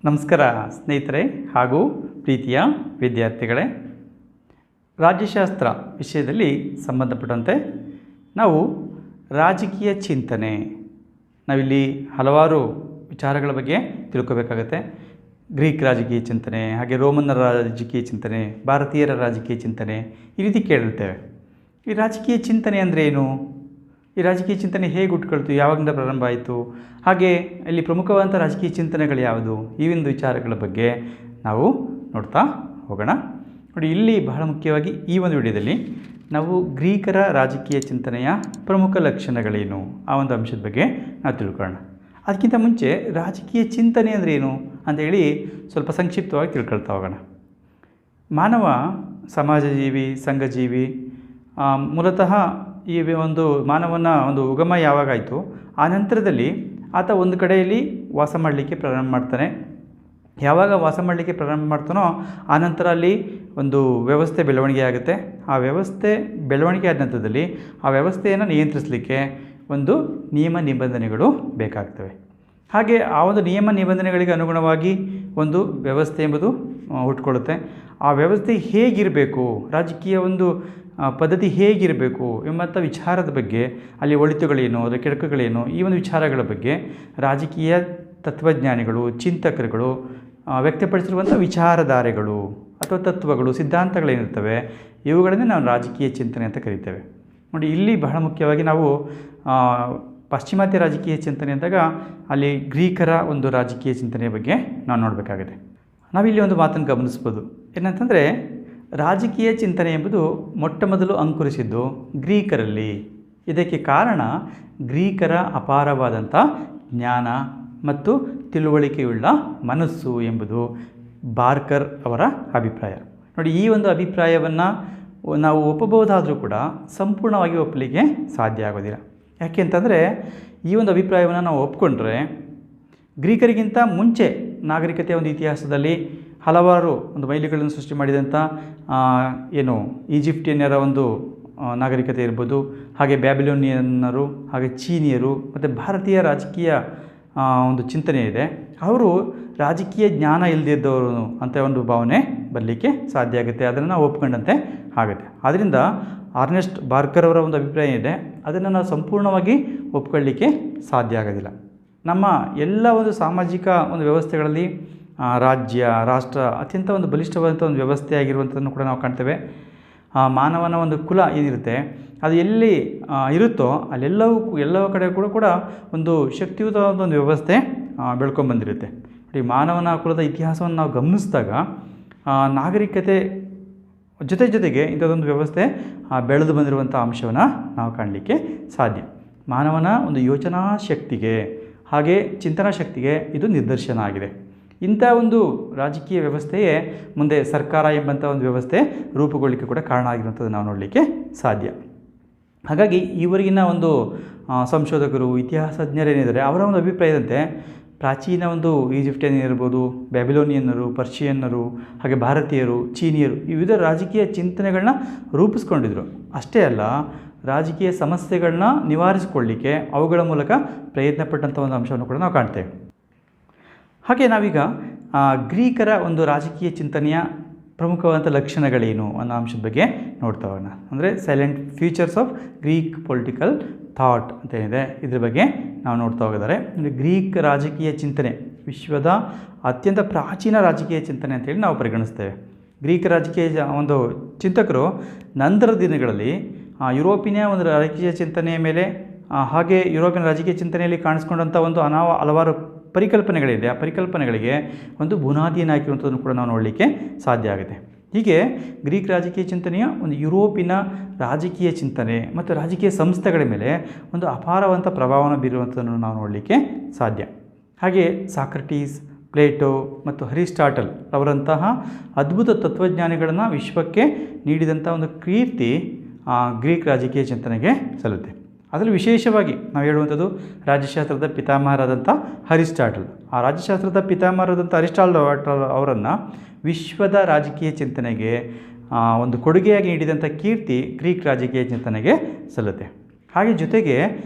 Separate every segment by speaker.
Speaker 1: ನಮಸ್ಕಾರ ಸ್ನೇಹಿತರೆ ಹಾಗೂ ಪ್ರೀತಿಯ ವಿದ್ಯಾರ್ಥಿಗಳೇ. ರಾಜ್ಯಶಾಸ್ತ್ರ ವಿಷಯದಲ್ಲಿ ಸಂಬಂಧಪಟ್ಟಂತೆ ನಾವು ರಾಜಕೀಯ ಚಿಂತನೆ, ನಾವಿಲ್ಲಿ ಹಲವಾರು ವಿಚಾರಗಳ ಬಗ್ಗೆ ತಿಳ್ಕೋಬೇಕಾಗತ್ತೆ. ಗ್ರೀಕ್ ರಾಜಕೀಯ ಚಿಂತನೆ, ಹಾಗೆ ರೋಮನ್ನರ ರಾಜಕೀಯ ಚಿಂತನೆ, ಭಾರತೀಯರ ರಾಜಕೀಯ ಚಿಂತನೆ, ಈ ರೀತಿ ಕೇಳಿರ್ತೇವೆ. ಈ ರಾಜಕೀಯ ಚಿಂತನೆ ಅಂದರೆ ಏನು? ಈ ರಾಜಕೀಯ ಚಿಂತನೆ ಹೇಗೆ ಹುಟ್ಕೊಳ್ತು, ಯಾವಾಗಿಂದ ಪ್ರಾರಂಭ ಆಯಿತು, ಹಾಗೆ ಇಲ್ಲಿ ಪ್ರಮುಖವಾದಂಥ ರಾಜಕೀಯ ಚಿಂತನೆಗಳು ಯಾವುದು, ಈ ಒಂದು ವಿಚಾರಗಳ ಬಗ್ಗೆ ನಾವು ನೋಡ್ತಾ ಹೋಗೋಣ. ನೋಡಿ, ಇಲ್ಲಿ ಬಹಳ ಮುಖ್ಯವಾಗಿ ಈ ಒಂದು ವಿಡಿಯೋದಲ್ಲಿ ನಾವು ಗ್ರೀಕರ ರಾಜಕೀಯ ಚಿಂತನೆಯ ಪ್ರಮುಖ ಲಕ್ಷಣಗಳೇನು ಆ ಒಂದು ಅಂಶದ ಬಗ್ಗೆ ನಾವು ತಿಳ್ಕೊಳ್ಳೋಣ. ಅದಕ್ಕಿಂತ ಮುಂಚೆ ರಾಜಕೀಯ ಚಿಂತನೆ ಅಂದರೆ ಏನು ಅಂತೇಳಿ ಸ್ವಲ್ಪ ಸಂಕ್ಷಿಪ್ತವಾಗಿ ತಿಳ್ಕೊಳ್ತಾ ಹೋಗೋಣ. ಮಾನವ ಸಮಾಜಜೀವಿ, ಸಂಘಜೀವಿ. ಮೂಲತಃ ಈ ಒಂದು ಮಾನವನ ಒಂದು ಉಗಮ ಯಾವಾಗಾಯಿತು, ಆ ನಂತರದಲ್ಲಿ ಆತ ಒಂದು ಕಡೆಯಲ್ಲಿ ವಾಸ ಮಾಡಲಿಕ್ಕೆ ಪ್ರಾರಂಭ ಮಾಡ್ತಾನೆ. ಯಾವಾಗ ವಾಸ ಮಾಡಲಿಕ್ಕೆ ಪ್ರಾರಂಭ ಮಾಡ್ತಾನೋ ಆ ನಂತರ ಅಲ್ಲಿ ಒಂದು ವ್ಯವಸ್ಥೆ ಬೆಳವಣಿಗೆ ಆಗುತ್ತೆ. ಆ ವ್ಯವಸ್ಥೆ ಬೆಳವಣಿಗೆ ಆದ ನಂತರದಲ್ಲಿ ಆ ವ್ಯವಸ್ಥೆಯನ್ನು ನಿಯಂತ್ರಿಸಲಿಕ್ಕೆ ಒಂದು ನಿಯಮ ನಿಬಂಧನೆಗಳು ಬೇಕಾಗ್ತವೆ. ಹಾಗೆ ಆ ಒಂದು ನಿಯಮ ನಿಬಂಧನೆಗಳಿಗೆ ಅನುಗುಣವಾಗಿ ಒಂದು ವ್ಯವಸ್ಥೆ ಎಂಬುದು ಹುಟ್ಕೊಳ್ಳುತ್ತೆ. ಆ ವ್ಯವಸ್ಥೆ ಹೇಗಿರಬೇಕು, ರಾಜಕೀಯ ಒಂದು ಪದ್ಧತಿ ಹೇಗಿರಬೇಕು ಎಂಬಂಥ ವಿಚಾರದ ಬಗ್ಗೆ, ಅಲ್ಲಿ ಒಳಿತುಗಳೇನು, ಅದರ ಕೆಡುಕುಗಳೇನು, ಈ ಒಂದು ವಿಚಾರಗಳ ಬಗ್ಗೆ ರಾಜಕೀಯ ತತ್ವಜ್ಞಾನಿಗಳು, ಚಿಂತಕರುಗಳು ವ್ಯಕ್ತಪಡಿಸಿರುವಂಥ ವಿಚಾರಧಾರೆಗಳು ಅಥವಾ ತತ್ವಗಳು, ಸಿದ್ಧಾಂತಗಳೇನಿರ್ತವೆ, ಇವುಗಳನ್ನೇ ನಾವು ರಾಜಕೀಯ ಚಿಂತನೆ ಅಂತ ಕರಿತೇವೆ. ನೋಡಿ, ಇಲ್ಲಿ ಬಹಳ ಮುಖ್ಯವಾಗಿ ನಾವು ಪಾಶ್ಚಿಮಾತ್ಯ ರಾಜಕೀಯ ಚಿಂತನೆ ಅಂದಾಗ ಅಲ್ಲಿ ಗ್ರೀಕರ ಒಂದು ರಾಜಕೀಯ ಚಿಂತನೆಯ ಬಗ್ಗೆ ನಾವು ನೋಡಬೇಕಾಗಿದೆ. ನಾವಿಲ್ಲಿ ಒಂದು ಮಾತನ್ನು ಗಮನಿಸ್ಬೋದು, ಏನಂತಂದರೆ ರಾಜಕೀಯ ಚಿಂತನೆ ಎಂಬುದು ಮೊಟ್ಟ ಮೊದಲು ಅಂಕುರಿಸಿದ್ದು ಗ್ರೀಕರಲ್ಲಿ. ಇದಕ್ಕೆ ಕಾರಣ ಗ್ರೀಕರ ಅಪಾರವಾದಂಥ ಜ್ಞಾನ ಮತ್ತು ತಿಳುವಳಿಕೆಯುಳ್ಳ ಮನಸ್ಸು ಎಂಬುದು ಬಾರ್ಕರ್ ಅವರ ಅಭಿಪ್ರಾಯ. ನೋಡಿ, ಈ ಒಂದು ಅಭಿಪ್ರಾಯವನ್ನು ನಾವು ಒಪ್ಪಬಹುದಾದರೂ ಕೂಡ ಸಂಪೂರ್ಣವಾಗಿ ಒಪ್ಪಲಿಕ್ಕೆ ಸಾಧ್ಯ ಆಗೋದಿಲ್ಲ. ಯಾಕೆ ಅಂತಂದರೆ ಈ ಒಂದು ಅಭಿಪ್ರಾಯವನ್ನು ನಾವು ಒಪ್ಪಿಕೊಂಡ್ರೆ ಗ್ರೀಕರಿಗಿಂತ ಮುಂಚೆ ನಾಗರಿಕತೆಯ ಒಂದು ಇತಿಹಾಸದಲ್ಲಿ ಹಲವಾರು ಒಂದು ಮೈಲಿಗಳನ್ನು ಸೃಷ್ಟಿ ಮಾಡಿದಂಥ ಈಜಿಪ್ಟಿಯನ್ನರ ಒಂದು ನಾಗರಿಕತೆ ಇರ್ಬೋದು, ಹಾಗೆ ಬ್ಯಾಬಿಲೋನಿಯನ್ನರು, ಹಾಗೆ ಚೀನಿಯರು ಮತ್ತು ಭಾರತೀಯ ರಾಜಕೀಯ ಒಂದು ಚಿಂತನೆ ಇದೆ. ಅವರು ರಾಜಕೀಯ ಜ್ಞಾನ ಇಲ್ಲದಿದ್ದವರು ಅಂತ ಒಂದು ಭಾವನೆ ಬರಲಿಕ್ಕೆ ಸಾಧ್ಯ ಆಗುತ್ತೆ. ಅದನ್ನು ನಾವು ಒಪ್ಕೊಂಡಂತೆ ಆಗುತ್ತೆ. ಆದ್ದರಿಂದ ಅರ್ನೆಸ್ಟ್ ಬಾರ್ಕರ್ ಅವರ ಒಂದು ಅಭಿಪ್ರಾಯ ಇದೆ, ಅದನ್ನು ನಾವು ಸಂಪೂರ್ಣವಾಗಿ ಒಪ್ಕೊಳ್ಳಿಕ್ಕೆ ಸಾಧ್ಯ ಆಗೋದಿಲ್ಲ. ನಮ್ಮ ಎಲ್ಲ ಒಂದು ಸಾಮಾಜಿಕ ಒಂದು ವ್ಯವಸ್ಥೆಗಳಲ್ಲಿ ರಾಜ್ಯ, ರಾಷ್ಟ್ರ ಅತ್ಯಂತ ಒಂದು ಬಲಿಷ್ಠವಾದಂಥ ಒಂದು ವ್ಯವಸ್ಥೆ ಆಗಿರುವಂಥದ್ದನ್ನು ಕೂಡ ನಾವು ಕಾಣ್ತೇವೆ. ಮಾನವನ ಒಂದು ಕುಲ ಏನಿರುತ್ತೆ ಅದು ಎಲ್ಲಿ ಇರುತ್ತೋ ಎಲ್ಲವೂ ಕಡೆ ಕೂಡ ಒಂದು ಶಕ್ತಿಯುತವಾದ ಒಂದು ವ್ಯವಸ್ಥೆ ಬೆಳ್ಕೊಂಬಂದಿರುತ್ತೆ. ಈ ಮಾನವನ ಕುಲದ ಇತಿಹಾಸವನ್ನು ನಾವು ಗಮನಿಸಿದಾಗ ನಾಗರಿಕತೆ ಜೊತೆಗೆ ಇಂಥದ್ದೊಂದು ವ್ಯವಸ್ಥೆ ಬೆಳೆದು ಬಂದಿರುವಂಥ ಅಂಶವನ್ನು ನಾವು ಕಾಣಲಿಕ್ಕೆ ಸಾಧ್ಯ. ಮಾನವನ ಒಂದು ಯೋಚನಾ ಶಕ್ತಿಗೆ ಹಾಗೆ ಚಿಂತನಾ ಶಕ್ತಿಗೆ ಇದು ನಿದರ್ಶನ ಆಗಿದೆ. ಇಂಥ ಒಂದು ರಾಜಕೀಯ ವ್ಯವಸ್ಥೆಯೇ ಮುಂದೆ ಸರ್ಕಾರ ಎಂಬಂಥ ಒಂದು ವ್ಯವಸ್ಥೆ ರೂಪುಗೊಳ್ಳಲಿಕ್ಕೆ ಕೂಡ ಕಾರಣ ಆಗಿರುವಂಥದ್ದು ನಾವು ನೋಡಲಿಕ್ಕೆ ಸಾಧ್ಯ. ಹಾಗಾಗಿ ಈವರೆಗಿನ ಒಂದು ಸಂಶೋಧಕರು, ಇತಿಹಾಸಜ್ಞರೇನಿದ್ದಾರೆ ಅವರ ಒಂದು ಅಭಿಪ್ರಾಯದಂತೆ ಪ್ರಾಚೀನ ಒಂದು ಈಜಿಪ್ಟಿಯನ್ ಇರ್ಬೋದು, ಬ್ಯಾಬಿಲೋನಿಯನ್ನರು, ಪರ್ಷಿಯನ್ನರು, ಹಾಗೆ ಭಾರತೀಯರು, ಚೀನಿಯರು ಈ ವಿವಿಧ ರಾಜಕೀಯ ಚಿಂತನೆಗಳನ್ನ ರೂಪಿಸ್ಕೊಂಡಿದ್ರು. ಅಷ್ಟೇ ಅಲ್ಲ, ರಾಜಕೀಯ ಸಮಸ್ಯೆಗಳನ್ನ ನಿವಾರಿಸಿಕೊಳ್ಳಲಿಕ್ಕೆ ಅವುಗಳ ಮೂಲಕ ಪ್ರಯತ್ನ ಪಟ್ಟಂಥ ಒಂದು ಅಂಶವನ್ನು ಕೂಡ ನಾವು ಕಾಣ್ತೇವೆ. ಹಾಗೆ ನಾವೀಗ ಗ್ರೀಕರ ಒಂದು ರಾಜಕೀಯ ಚಿಂತನೆಯ ಪ್ರಮುಖವಾದಂಥ ಲಕ್ಷಣಗಳೇನು ಅನ್ನೋ ಅಂಶದ ಬಗ್ಗೆ ನೋಡ್ತಾ ಹೋಗೋಣ. ಅಂದರೆ silent features of Greek political thought ಅಂತ ಏನಿದೆ, ಇದ್ರ ಬಗ್ಗೆ ನಾವು ನೋಡ್ತಾ ಹೋಗಿದ್ದಾರೆ. ಗ್ರೀಕ್ ರಾಜಕೀಯ ಚಿಂತನೆ ವಿಶ್ವದ ಅತ್ಯಂತ ಪ್ರಾಚೀನ ರಾಜಕೀಯ ಚಿಂತನೆ ಅಂತೇಳಿ ನಾವು ಪರಿಗಣಿಸ್ತೇವೆ. ಗ್ರೀಕ್ ರಾಜಕೀಯ ಒಂದು ಚಿಂತಕರು ನಂತರದ ದಿನಗಳಲ್ಲಿ ಯುರೋಪಿನ ಒಂದು ರಾಜಕೀಯ ಚಿಂತನೆಯ ಮೇಲೆ ಹಾಗೆ ಯುರೋಪಿಯನ್ ರಾಜಕೀಯ ಚಿಂತನೆಯಲ್ಲಿ ಕಾಣಿಸ್ಕೊಂಡಂಥ ಒಂದು ಹಲವಾರು ಪರಿಕಲ್ಪನೆಗಳಿದೆ. ಆ ಪರಿಕಲ್ಪನೆಗಳಿಗೆ ಒಂದು ಬುನಾದಿಯನ್ನು ಹಾಕಿರುವಂಥದ್ದನ್ನು ಕೂಡ ನಾವು ನೋಡಲಿಕ್ಕೆ ಸಾಧ್ಯ ಆಗುತ್ತೆ. ಹೀಗೆ ಗ್ರೀಕ್ ರಾಜಕೀಯ ಚಿಂತನೆಯ ಒಂದು ಯುರೋಪಿನ ರಾಜಕೀಯ ಚಿಂತನೆ ಮತ್ತು ರಾಜಕೀಯ ಸಂಸ್ಥೆಗಳ ಮೇಲೆ ಒಂದು ಅಪಾರವಂತ ಪ್ರಭಾವವನ್ನು ಬೀರುವಂಥದ್ದನ್ನು ನಾವು ನೋಡಲಿಕ್ಕೆ ಸಾಧ್ಯ. ಹಾಗೆ ಸಾಕ್ರಟೀಸ್, ಪ್ಲೇಟೋ ಮತ್ತು ಅರಿಸ್ಟಾಟಲ್ ಅವರಂತಹ ಅದ್ಭುತ ತತ್ವಜ್ಞಾನಿಗಳನ್ನು ವಿಶ್ವಕ್ಕೆ ನೀಡಿದಂಥ ಒಂದು ಕೀರ್ತಿ ಗ್ರೀಕ್ ರಾಜಕೀಯ ಚಿಂತನೆಗೆ ಸಲ್ಲುತ್ತೆ. ಅದರಲ್ಲಿ ವಿಶೇಷವಾಗಿ ನಾವು ಹೇಳುವಂಥದ್ದು ರಾಜ್ಯಶಾಸ್ತ್ರದ ಪಿತಾಮಹರಾದಂಥ ಅರಿಸ್ಟಾಟಲ್. ಆ ರಾಜ್ಯಶಾಸ್ತ್ರದ ಪಿತಾಮಹರಾದಂಥ ಅರಿಸ್ಟಾಟಲ್ ಅವರನ್ನು ವಿಶ್ವದ ರಾಜಕೀಯ ಚಿಂತನೆಗೆ ಒಂದು ಕೊಡುಗೆಯಾಗಿ ನೀಡಿದಂಥ ಕೀರ್ತಿ ಗ್ರೀಕ್ ರಾಜಕೀಯ ಚಿಂತನೆಗೆ ಸಲ್ಲುತ್ತೆ. ಹಾಗೆ ಜೊತೆಗೆ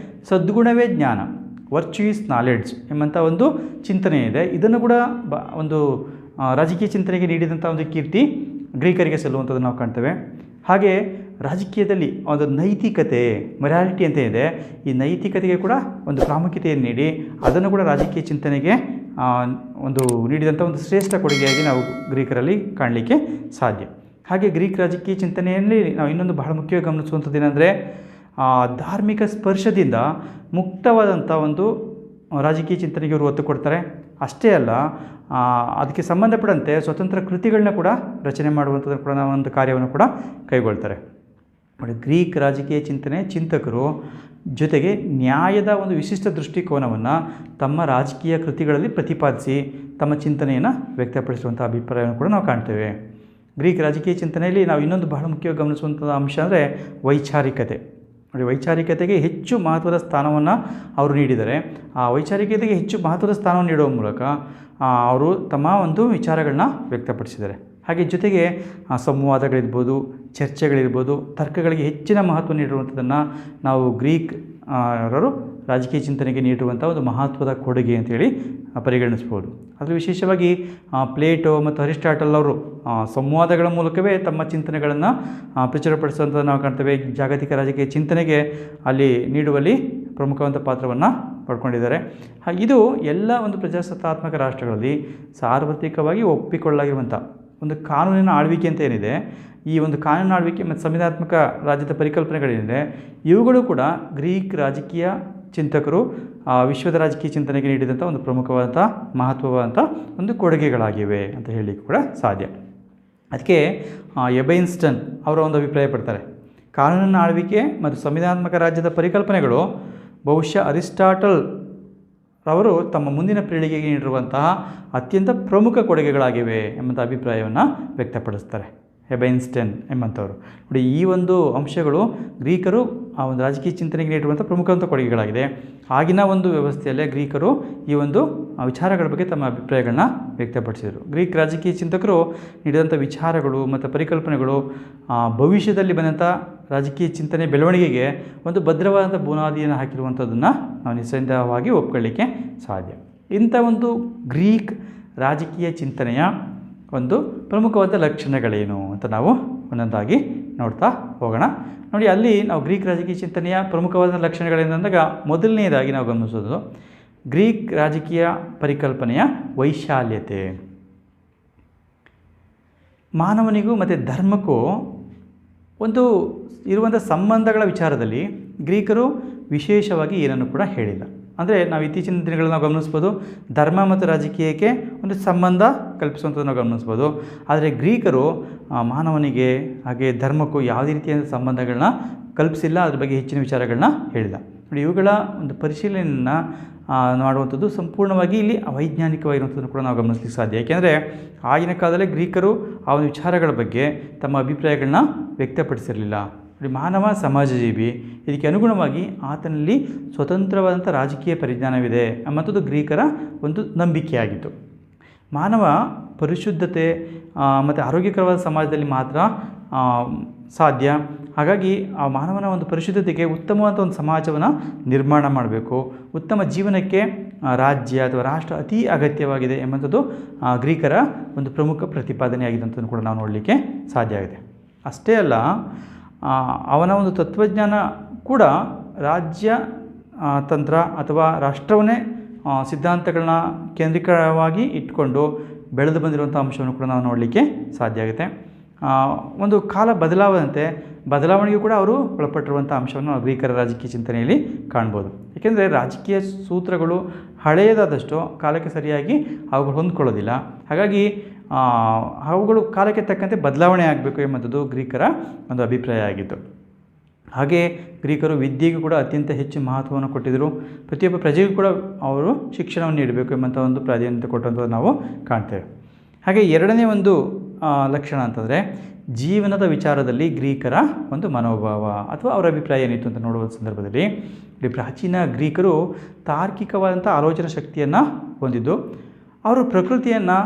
Speaker 1: ಸದ್ಗುಣವೇ ಜ್ಞಾನ, ವರ್ಚ್ಯೂ ಈಸ್ ನಾಲೆಡ್ಜ್ ಎಂಬಂಥ ಒಂದು ಚಿಂತನೆ ಇದೆ. ಇದನ್ನು ಕೂಡ ಒಂದು ರಾಜಕೀಯ ಚಿಂತನೆಗೆ ನೀಡಿದಂಥ ಒಂದು ಕೀರ್ತಿ ಗ್ರೀಕರಿಗೆ ಸಲ್ಲುವಂಥದ್ದು ನಾವು ಕಾಣ್ತೇವೆ. ಹಾಗೆ ರಾಜಕೀಯದಲ್ಲಿ ಒಂದು ನೈತಿಕತೆ, ಮೊರಾಲಿಟಿ ಅಂತ ಇದೆ, ಈ ನೈತಿಕತೆಗೆ ಕೂಡ ಒಂದು ಪ್ರಾಮುಖ್ಯತೆಯನ್ನು ನೀಡಿ ಅದನ್ನು ಕೂಡ ರಾಜಕೀಯ ಚಿಂತನೆಗೆ ಒಂದು ನೀಡಿದಂಥ ಒಂದು ಶ್ರೇಷ್ಠ ಕೊಡುಗೆಯಾಗಿ ನಾವು ಗ್ರೀಕರಲ್ಲಿ ಕಾಣಲಿಕ್ಕೆ ಸಾಧ್ಯ. ಹಾಗೆ ಗ್ರೀಕ್ ರಾಜಕೀಯ ಚಿಂತನೆಯಲ್ಲಿ ನಾವು ಇನ್ನೊಂದು ಬಹಳ ಮುಖ್ಯವಾಗಿ ಗಮನಿಸುವಂಥದ್ದು ಏನಂದರೆ, ಧಾರ್ಮಿಕ ಸ್ಪರ್ಶದಿಂದ ಮುಕ್ತವಾದಂಥ ಒಂದು ರಾಜಕೀಯ ಚಿಂತನೆಗೆ ಅವರು ಒತ್ತು ಕೊಡ್ತಾರೆ. ಅಷ್ಟೇ ಅಲ್ಲ, ಅದಕ್ಕೆ ಸಂಬಂಧಪಟ್ಟಂತೆ ಸ್ವತಂತ್ರ ಕೃತಿಗಳನ್ನ ಕೂಡ ರಚನೆ ಮಾಡುವಂಥದ್ದು ಕೂಡ ನಾವು ಒಂದು ಕಾರ್ಯವನ್ನು ಕೂಡ ಕೈಗೊಳ್ತಾರೆ. ನೋಡಿ, ಗ್ರೀಕ್ ರಾಜಕೀಯ ಚಿಂತಕರು ಜೊತೆಗೆ ನ್ಯಾಯದ ಒಂದು ವಿಶಿಷ್ಟ ದೃಷ್ಟಿಕೋನವನ್ನು ತಮ್ಮ ರಾಜಕೀಯ ಕೃತಿಗಳಲ್ಲಿ ಪ್ರತಿಪಾದಿಸಿ ತಮ್ಮ ಚಿಂತನೆಯನ್ನು ವ್ಯಕ್ತಪಡಿಸುವಂಥ ಅಭಿಪ್ರಾಯವನ್ನು ಕೂಡ ನಾವು ಕಾಣ್ತೇವೆ. ಗ್ರೀಕ್ ರಾಜಕೀಯ ಚಿಂತನೆಯಲ್ಲಿ ನಾವು ಇನ್ನೊಂದು ಬಹಳ ಮುಖ್ಯವಾಗಿ ಗಮನಿಸುವಂಥ ಅಂಶ ಅಂದರೆ ವೈಚಾರಿಕತೆ. ನೋಡಿ, ವೈಚಾರಿಕತೆಗೆ ಹೆಚ್ಚು ಮಹತ್ವದ ಸ್ಥಾನವನ್ನು ಅವರು ನೀಡಿದ್ದಾರೆ. ಆ ವೈಚಾರಿಕತೆಗೆ ಹೆಚ್ಚು ಮಹತ್ವದ ಸ್ಥಾನವನ್ನು ನೀಡುವ ಮೂಲಕ ಅವರು ತಮ್ಮ ಒಂದು ವಿಚಾರಗಳನ್ನ ವ್ಯಕ್ತಪಡಿಸಿದ್ದಾರೆ. ಹಾಗೆ ಜೊತೆಗೆ ಸಂವಾದಗಳಿರ್ಬೋದು, ಚರ್ಚೆಗಳಿರ್ಬೋದು, ತರ್ಕಗಳಿಗೆ ಹೆಚ್ಚಿನ ಮಹತ್ವ ನೀಡಿರುವಂಥದ್ದನ್ನು ನಾವು ಗ್ರೀಕ್ ಅವರು ರಾಜಕೀಯ ಚಿಂತನೆಗೆ ನೀಡಿರುವಂಥ ಒಂದು ಮಹತ್ವದ ಕೊಡುಗೆ ಅಂತೇಳಿ ಪರಿಗಣಿಸ್ಬೋದು. ಅದರ ವಿಶೇಷವಾಗಿ ಪ್ಲೇಟೋ ಮತ್ತು ಅರಿಸ್ಟಾಟಲ್ ಅವರು ಸಂವಾದಗಳ ಮೂಲಕವೇ ತಮ್ಮ ಚಿಂತನೆಗಳನ್ನು ಪ್ರಚುರಪಡಿಸುವಂಥದ್ದು ನಾವು ಕಾಣ್ತೇವೆ. ಜಾಗತಿಕ ರಾಜಕೀಯ ಚಿಂತನೆಗೆ ಅಲ್ಲಿ ನೀಡುವಲ್ಲಿ ಪ್ರಮುಖವಾದ ಪಾತ್ರವನ್ನು ಪಡ್ಕೊಂಡಿದ್ದಾರೆ. ಇದು ಎಲ್ಲ ಒಂದು ಪ್ರಜಾಸತ್ತಾತ್ಮಕ ರಾಷ್ಟ್ರಗಳಲ್ಲಿ ಸಾರ್ವತ್ರಿಕವಾಗಿ ಒಪ್ಪಿಕೊಳ್ಳಲಾಗಿರುವಂಥ ಒಂದು ಕಾನೂನಿನ ಆಳ್ವಿಕೆ ಅಂತ ಏನಿದೆ, ಈ ಒಂದು ಕಾನೂನಿನ ಆಳ್ವಿಕೆ ಮತ್ತು ಸಂವಿಧಾನಾತ್ಮಕ ರಾಜ್ಯದ ಪರಿಕಲ್ಪನೆಗಳೇನಿದೆ, ಇವುಗಳು ಕೂಡ ಗ್ರೀಕ್ ರಾಜಕೀಯ ಚಿಂತಕರು ವಿಶ್ವದ ರಾಜಕೀಯ ಚಿಂತನೆಗೆ ನೀಡಿದಂಥ ಒಂದು ಪ್ರಮುಖವಾದಂಥ ಮಹತ್ವವಾದಂಥ ಒಂದು ಕೊಡುಗೆಗಳಾಗಿವೆ ಅಂತ ಹೇಳಲಿಕ್ಕೆ ಕೂಡ ಸಾಧ್ಯ. ಅದಕ್ಕೆ ಎಬೈನ್ಸ್ಟನ್ ಅವರ ಒಂದು ಅಭಿಪ್ರಾಯ ಪಡ್ತಾರೆ, ಕಾನೂನಿನ ಆಳ್ವಿಕೆ ಮತ್ತು ಸಂವಿಧಾನಾತ್ಮಕ ರಾಜ್ಯದ ಪರಿಕಲ್ಪನೆಗಳು ಬಹುಶಃ ಅರಿಸ್ಟಾಟಲ್ ಅವರು ತಮ್ಮ ಮುಂದಿನ ಪೀಳಿಗೆಗೆ ನೀಡಿರುವಂತಹ ಅತ್ಯಂತ ಪ್ರಮುಖ ಕೊಡುಗೆಗಳಾಗಿವೆ ಎಂಬಂಥ ಅಭಿಪ್ರಾಯವನ್ನು ವ್ಯಕ್ತಪಡಿಸ್ತಾರೆ ಎಬೈನ್ಸ್ಟೈನ್ ಎಂಬಂಥವರು. ನೋಡಿ, ಈ ಒಂದು ಅಂಶಗಳು ಗ್ರೀಕರು ಆ ಒಂದು ರಾಜಕೀಯ ಚಿಂತನೆಗೆ ನೀಡಿರುವಂಥ ಪ್ರಮುಖವಂಥ ಕೊಡುಗೆಗಳಾಗಿದೆ. ಆಗಿನ ಒಂದು ವ್ಯವಸ್ಥೆಯಲ್ಲೇ ಗ್ರೀಕರು ಈ ಒಂದು ವಿಚಾರಗಳ ಬಗ್ಗೆ ತಮ್ಮ ಅಭಿಪ್ರಾಯಗಳನ್ನ ವ್ಯಕ್ತಪಡಿಸಿದರು. ಗ್ರೀಕ್ ರಾಜಕೀಯ ಚಿಂತಕರು ನೀಡಿದಂಥ ವಿಚಾರಗಳು ಮತ್ತು ಪರಿಕಲ್ಪನೆಗಳು ಭವಿಷ್ಯದಲ್ಲಿ ಬಂದಂಥ ರಾಜಕೀಯ ಚಿಂತನೆ ಬೆಳವಣಿಗೆಗೆ ಒಂದು ಭದ್ರವಾದಂಥ ಬುನಾದಿಯನ್ನು ಹಾಕಿರುವಂಥದ್ದನ್ನು ನಾವು ನಿಸ್ಸಂದೇಹವಾಗಿ ಒಪ್ಕೊಳ್ಳಿಕ್ಕೆ ಸಾಧ್ಯ. ಇಂಥ ಒಂದು ಗ್ರೀಕ್ ರಾಜಕೀಯ ಚಿಂತನೆಯ ಒಂದು ಪ್ರಮುಖವಾದ ಲಕ್ಷಣಗಳೇನು ಅಂತ ನಾವು ಒಂದೊಂದಾಗಿ ನೋಡ್ತಾ ಹೋಗೋಣ. ನೋಡಿ, ಅಲ್ಲಿ ನಾವು ಗ್ರೀಕ್ ರಾಜಕೀಯ ಚಿಂತನೆಯ ಪ್ರಮುಖವಾದ ಲಕ್ಷಣಗಳೇನಂದಾಗ ಮೊದಲನೆಯದಾಗಿ ನಾವು ಗಮನಿಸೋದು ಗ್ರೀಕ್ ರಾಜಕೀಯ ಪರಿಕಲ್ಪನೆಯ ವೈಶಾಲ್ಯತೆ. ಮಾನವನಿಗೂ ಮತ್ತು ಧರ್ಮಕ್ಕೂ ಒಂದು ಇರುವಂಥ ಸಂಬಂಧಗಳ ವಿಚಾರದಲ್ಲಿ ಗ್ರೀಕರು ವಿಶೇಷವಾಗಿ ಏನನ್ನು ಕೂಡ ಹೇಳಿಲ್ಲ. ಅಂದರೆ ನಾವು ಇತ್ತೀಚಿನ ದಿನಗಳನ್ನು ನಾವು ಗಮನಿಸ್ಬೋದು, ಧರ್ಮ ಮತ್ತು ರಾಜಕೀಯಕ್ಕೆ ಒಂದು ಸಂಬಂಧ ಕಲ್ಪಿಸುವಂಥದ್ದು ನಾವು ಗಮನಿಸ್ಬೋದು. ಆದರೆ ಗ್ರೀಕರು ಮಾನವನಿಗೆ ಹಾಗೆ ಧರ್ಮಕ್ಕೂ ಯಾವುದೇ ರೀತಿಯಾದ ಸಂಬಂಧಗಳನ್ನ ಕಲ್ಪಿಸಿಲ್ಲ, ಅದ್ರ ಬಗ್ಗೆ ಹೆಚ್ಚಿನ ವಿಚಾರಗಳನ್ನ ಹೇಳಿಲ್ಲ. ನೋಡಿ, ಇವುಗಳ ಒಂದು ಪರಿಶೀಲನೆಯನ್ನು ಮಾಡುವಂಥದ್ದು ಸಂಪೂರ್ಣವಾಗಿ ಇಲ್ಲಿ ಅವೈಜ್ಞಾನಿಕವಾಗಿರುವಂಥದ್ದನ್ನು ಕೂಡ ನಾವು ಗಮನಿಸಲಿಕ್ಕೆ ಸಾಧ್ಯ. ಏಕೆಂದರೆ ಆಗಿನ ಕಾಲದಲ್ಲೇ ಗ್ರೀಕರು ಆ ಒಂದು ವಿಚಾರಗಳ ಬಗ್ಗೆ ತಮ್ಮ ಅಭಿಪ್ರಾಯಗಳನ್ನ ವ್ಯಕ್ತಪಡಿಸಿರಲಿಲ್ಲ. ಮಾನವ ಸಮಾಜಜೀವಿ, ಇದಕ್ಕೆ ಅನುಗುಣವಾಗಿ ಆತನಲ್ಲಿ ಸ್ವತಂತ್ರವಾದಂಥ ರಾಜಕೀಯ ಪರಿಜ್ಞಾನವಿದೆ ಎಂಬಂಥದ್ದು ಗ್ರೀಕರ ಒಂದು ನಂಬಿಕೆಯಾಗಿತ್ತು. ಮಾನವ ಪರಿಶುದ್ಧತೆ ಮತ್ತು ಆರೋಗ್ಯಕರವಾದ ಸಮಾಜದಲ್ಲಿ ಮಾತ್ರ ಸಾಧ್ಯ. ಹಾಗಾಗಿ ಆ ಮಾನವನ ಒಂದು ಪರಿಶುದ್ಧತೆಗೆ ಉತ್ತಮವಾದ ಒಂದು ಸಮಾಜವನ್ನು ನಿರ್ಮಾಣ ಮಾಡಬೇಕು, ಉತ್ತಮ ಜೀವನಕ್ಕೆ ರಾಜ್ಯ ಅಥವಾ ರಾಷ್ಟ್ರ ಅತೀ ಅಗತ್ಯವಾಗಿದೆ ಎಂಬಂಥದ್ದು ಗ್ರೀಕರ ಒಂದು ಪ್ರಮುಖ ಪ್ರತಿಪಾದನೆಯಾಗಿದ್ದಂಥದ್ದು ಕೂಡ ನಾವು ನೋಡಲಿಕ್ಕೆ ಸಾಧ್ಯ ಆಗಿದೆ. ಅಷ್ಟೇ ಅಲ್ಲ, ಅವನ ಒಂದು ತತ್ವಜ್ಞಾನ ಕೂಡ ರಾಜ್ಯ ತಂತ್ರ ಅಥವಾ ರಾಷ್ಟ್ರವನ್ನೇ ಸಿದ್ಧಾಂತಗಳನ್ನ ಕೇಂದ್ರೀಕರವಾಗಿ ಇಟ್ಕೊಂಡು ಬೆಳೆದು ಬಂದಿರುವಂಥ ಅಂಶವನ್ನು ಕೂಡ ನಾವು ನೋಡಲಿಕ್ಕೆ ಸಾಧ್ಯ ಆಗುತ್ತೆ. ಒಂದು ಕಾಲ ಬದಲಾವಣೆಗೂ ಕೂಡ ಅವರು ಒಳಪಟ್ಟಿರುವಂಥ ಅಂಶವನ್ನು ನಾವು ಗ್ರೀಕರ ರಾಜಕೀಯ ಚಿಂತನೆಯಲ್ಲಿ ಕಾಣ್ಬೋದು. ಏಕೆಂದರೆ ರಾಜಕೀಯ ಸೂತ್ರಗಳು ಹಳೆಯದಾದಷ್ಟು ಕಾಲಕ್ಕೆ ಸರಿಯಾಗಿ ಅವುಗಳು ಹೊಂದ್ಕೊಳ್ಳೋದಿಲ್ಲ. ಹಾಗಾಗಿ ಅವುಗಳು ಕಾಲಕ್ಕೆ ತಕ್ಕಂತೆ ಬದಲಾವಣೆ ಆಗಬೇಕು ಎಂಬುದು ಗ್ರೀಕರ ಒಂದು ಅಭಿಪ್ರಾಯ ಆಗಿತ್ತು. ಹಾಗೆ ಗ್ರೀಕರು ವಿದ್ಯೆಗೂ ಕೂಡ ಅತ್ಯಂತ ಹೆಚ್ಚು ಮಹತ್ವವನ್ನು ಕೊಟ್ಟಿದ್ದರು. ಪ್ರತಿಯೊಬ್ಬ ಪ್ರಜೆಗೂ ಕೂಡ ಅವರು ಶಿಕ್ಷಣವನ್ನು ನೀಡಬೇಕು ಎಂಬಂಥ ಒಂದು ಪ್ರಾಧಾನ್ಯತೆ ಕೊಟ್ಟಂಥದ್ದು ನಾವು ಕಾಣ್ತೇವೆ. ಹಾಗೆ ಎರಡನೇ ಒಂದು ಲಕ್ಷಣ ಅಂತಂದರೆ ಜೀವನದ ವಿಚಾರದಲ್ಲಿ ಗ್ರೀಕರ ಒಂದು ಮನೋಭಾವ ಅಥವಾ ಅವರ ಅಭಿಪ್ರಾಯ ಏನಿತ್ತು ಅಂತ ನೋಡುವ ಸಂದರ್ಭದಲ್ಲಿ ಪ್ರಾಚೀನ ಗ್ರೀಕರು ತಾರ್ಕಿಕವಾದಂಥ ಆಲೋಚನಾ ಶಕ್ತಿಯನ್ನು ಹೊಂದಿದ್ದು, ಅವರು ಪ್ರಕೃತಿಯನ್ನು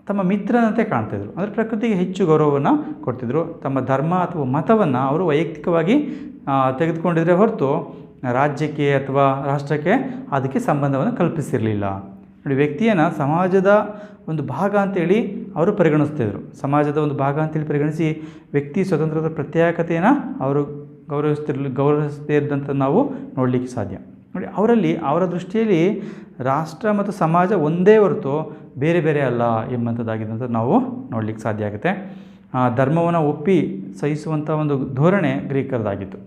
Speaker 1: ತಮ್ಮ ಮಿತ್ರನಂತೆ ಕಾಣ್ತಿದ್ರು. ಅಂದರೆ ಪ್ರಕೃತಿಗೆ ಹೆಚ್ಚು ಗೌರವವನ್ನು ಕೊಡ್ತಿದ್ರು. ತಮ್ಮ ಧರ್ಮ ಅಥವಾ ಮತವನ್ನು ಅವರು ವೈಯಕ್ತಿಕವಾಗಿ ತೆಗೆದುಕೊಂಡಿದ್ರೆ ಹೊರತು ರಾಜ್ಯಕ್ಕೆ ಅಥವಾ ರಾಷ್ಟ್ರಕ್ಕೆ ಅದಕ್ಕೆ ಸಂಬಂಧವನ್ನು ಕಲ್ಪಿಸಿರಲಿಲ್ಲ. ನೋಡಿ, ವ್ಯಕ್ತಿಯನ್ನು ಸಮಾಜದ ಒಂದು ಭಾಗ ಅಂತೇಳಿ ಅವರು ಪರಿಗಣಿಸ್ತಿದ್ರು. ಸಮಾಜದ ಒಂದು ಭಾಗ ಅಂತೇಳಿ ಪರಿಗಣಿಸಿ ವ್ಯಕ್ತಿ ಸ್ವತಂತ್ರದ ಪ್ರತ್ಯೇಕತೆಯನ್ನು ಅವರು ಗೌರವಿಸದೇ ಇದ್ದಂಥ ನಾವು ನೋಡಲಿಕ್ಕೆ ಸಾಧ್ಯ. ನೋಡಿ, ಅವರ ದೃಷ್ಟಿಯಲ್ಲಿ ರಾಷ್ಟ್ರ ಮತ್ತು ಸಮಾಜ ಒಂದೇ ಹೊರತು ಬೇರೆ ಬೇರೆ ಅಲ್ಲ ಎಂಬಂಥದ್ದಾಗಿದ್ದಂಥ ನಾವು ನೋಡಲಿಕ್ಕೆ ಸಾಧ್ಯ ಆಗುತ್ತೆ. ಧರ್ಮವನ್ನು ಒಪ್ಪಿ ಸಹಿಸುವಂಥ ಒಂದು ಧೋರಣೆ ಗ್ರೀಕರದಾಗಿತ್ತು.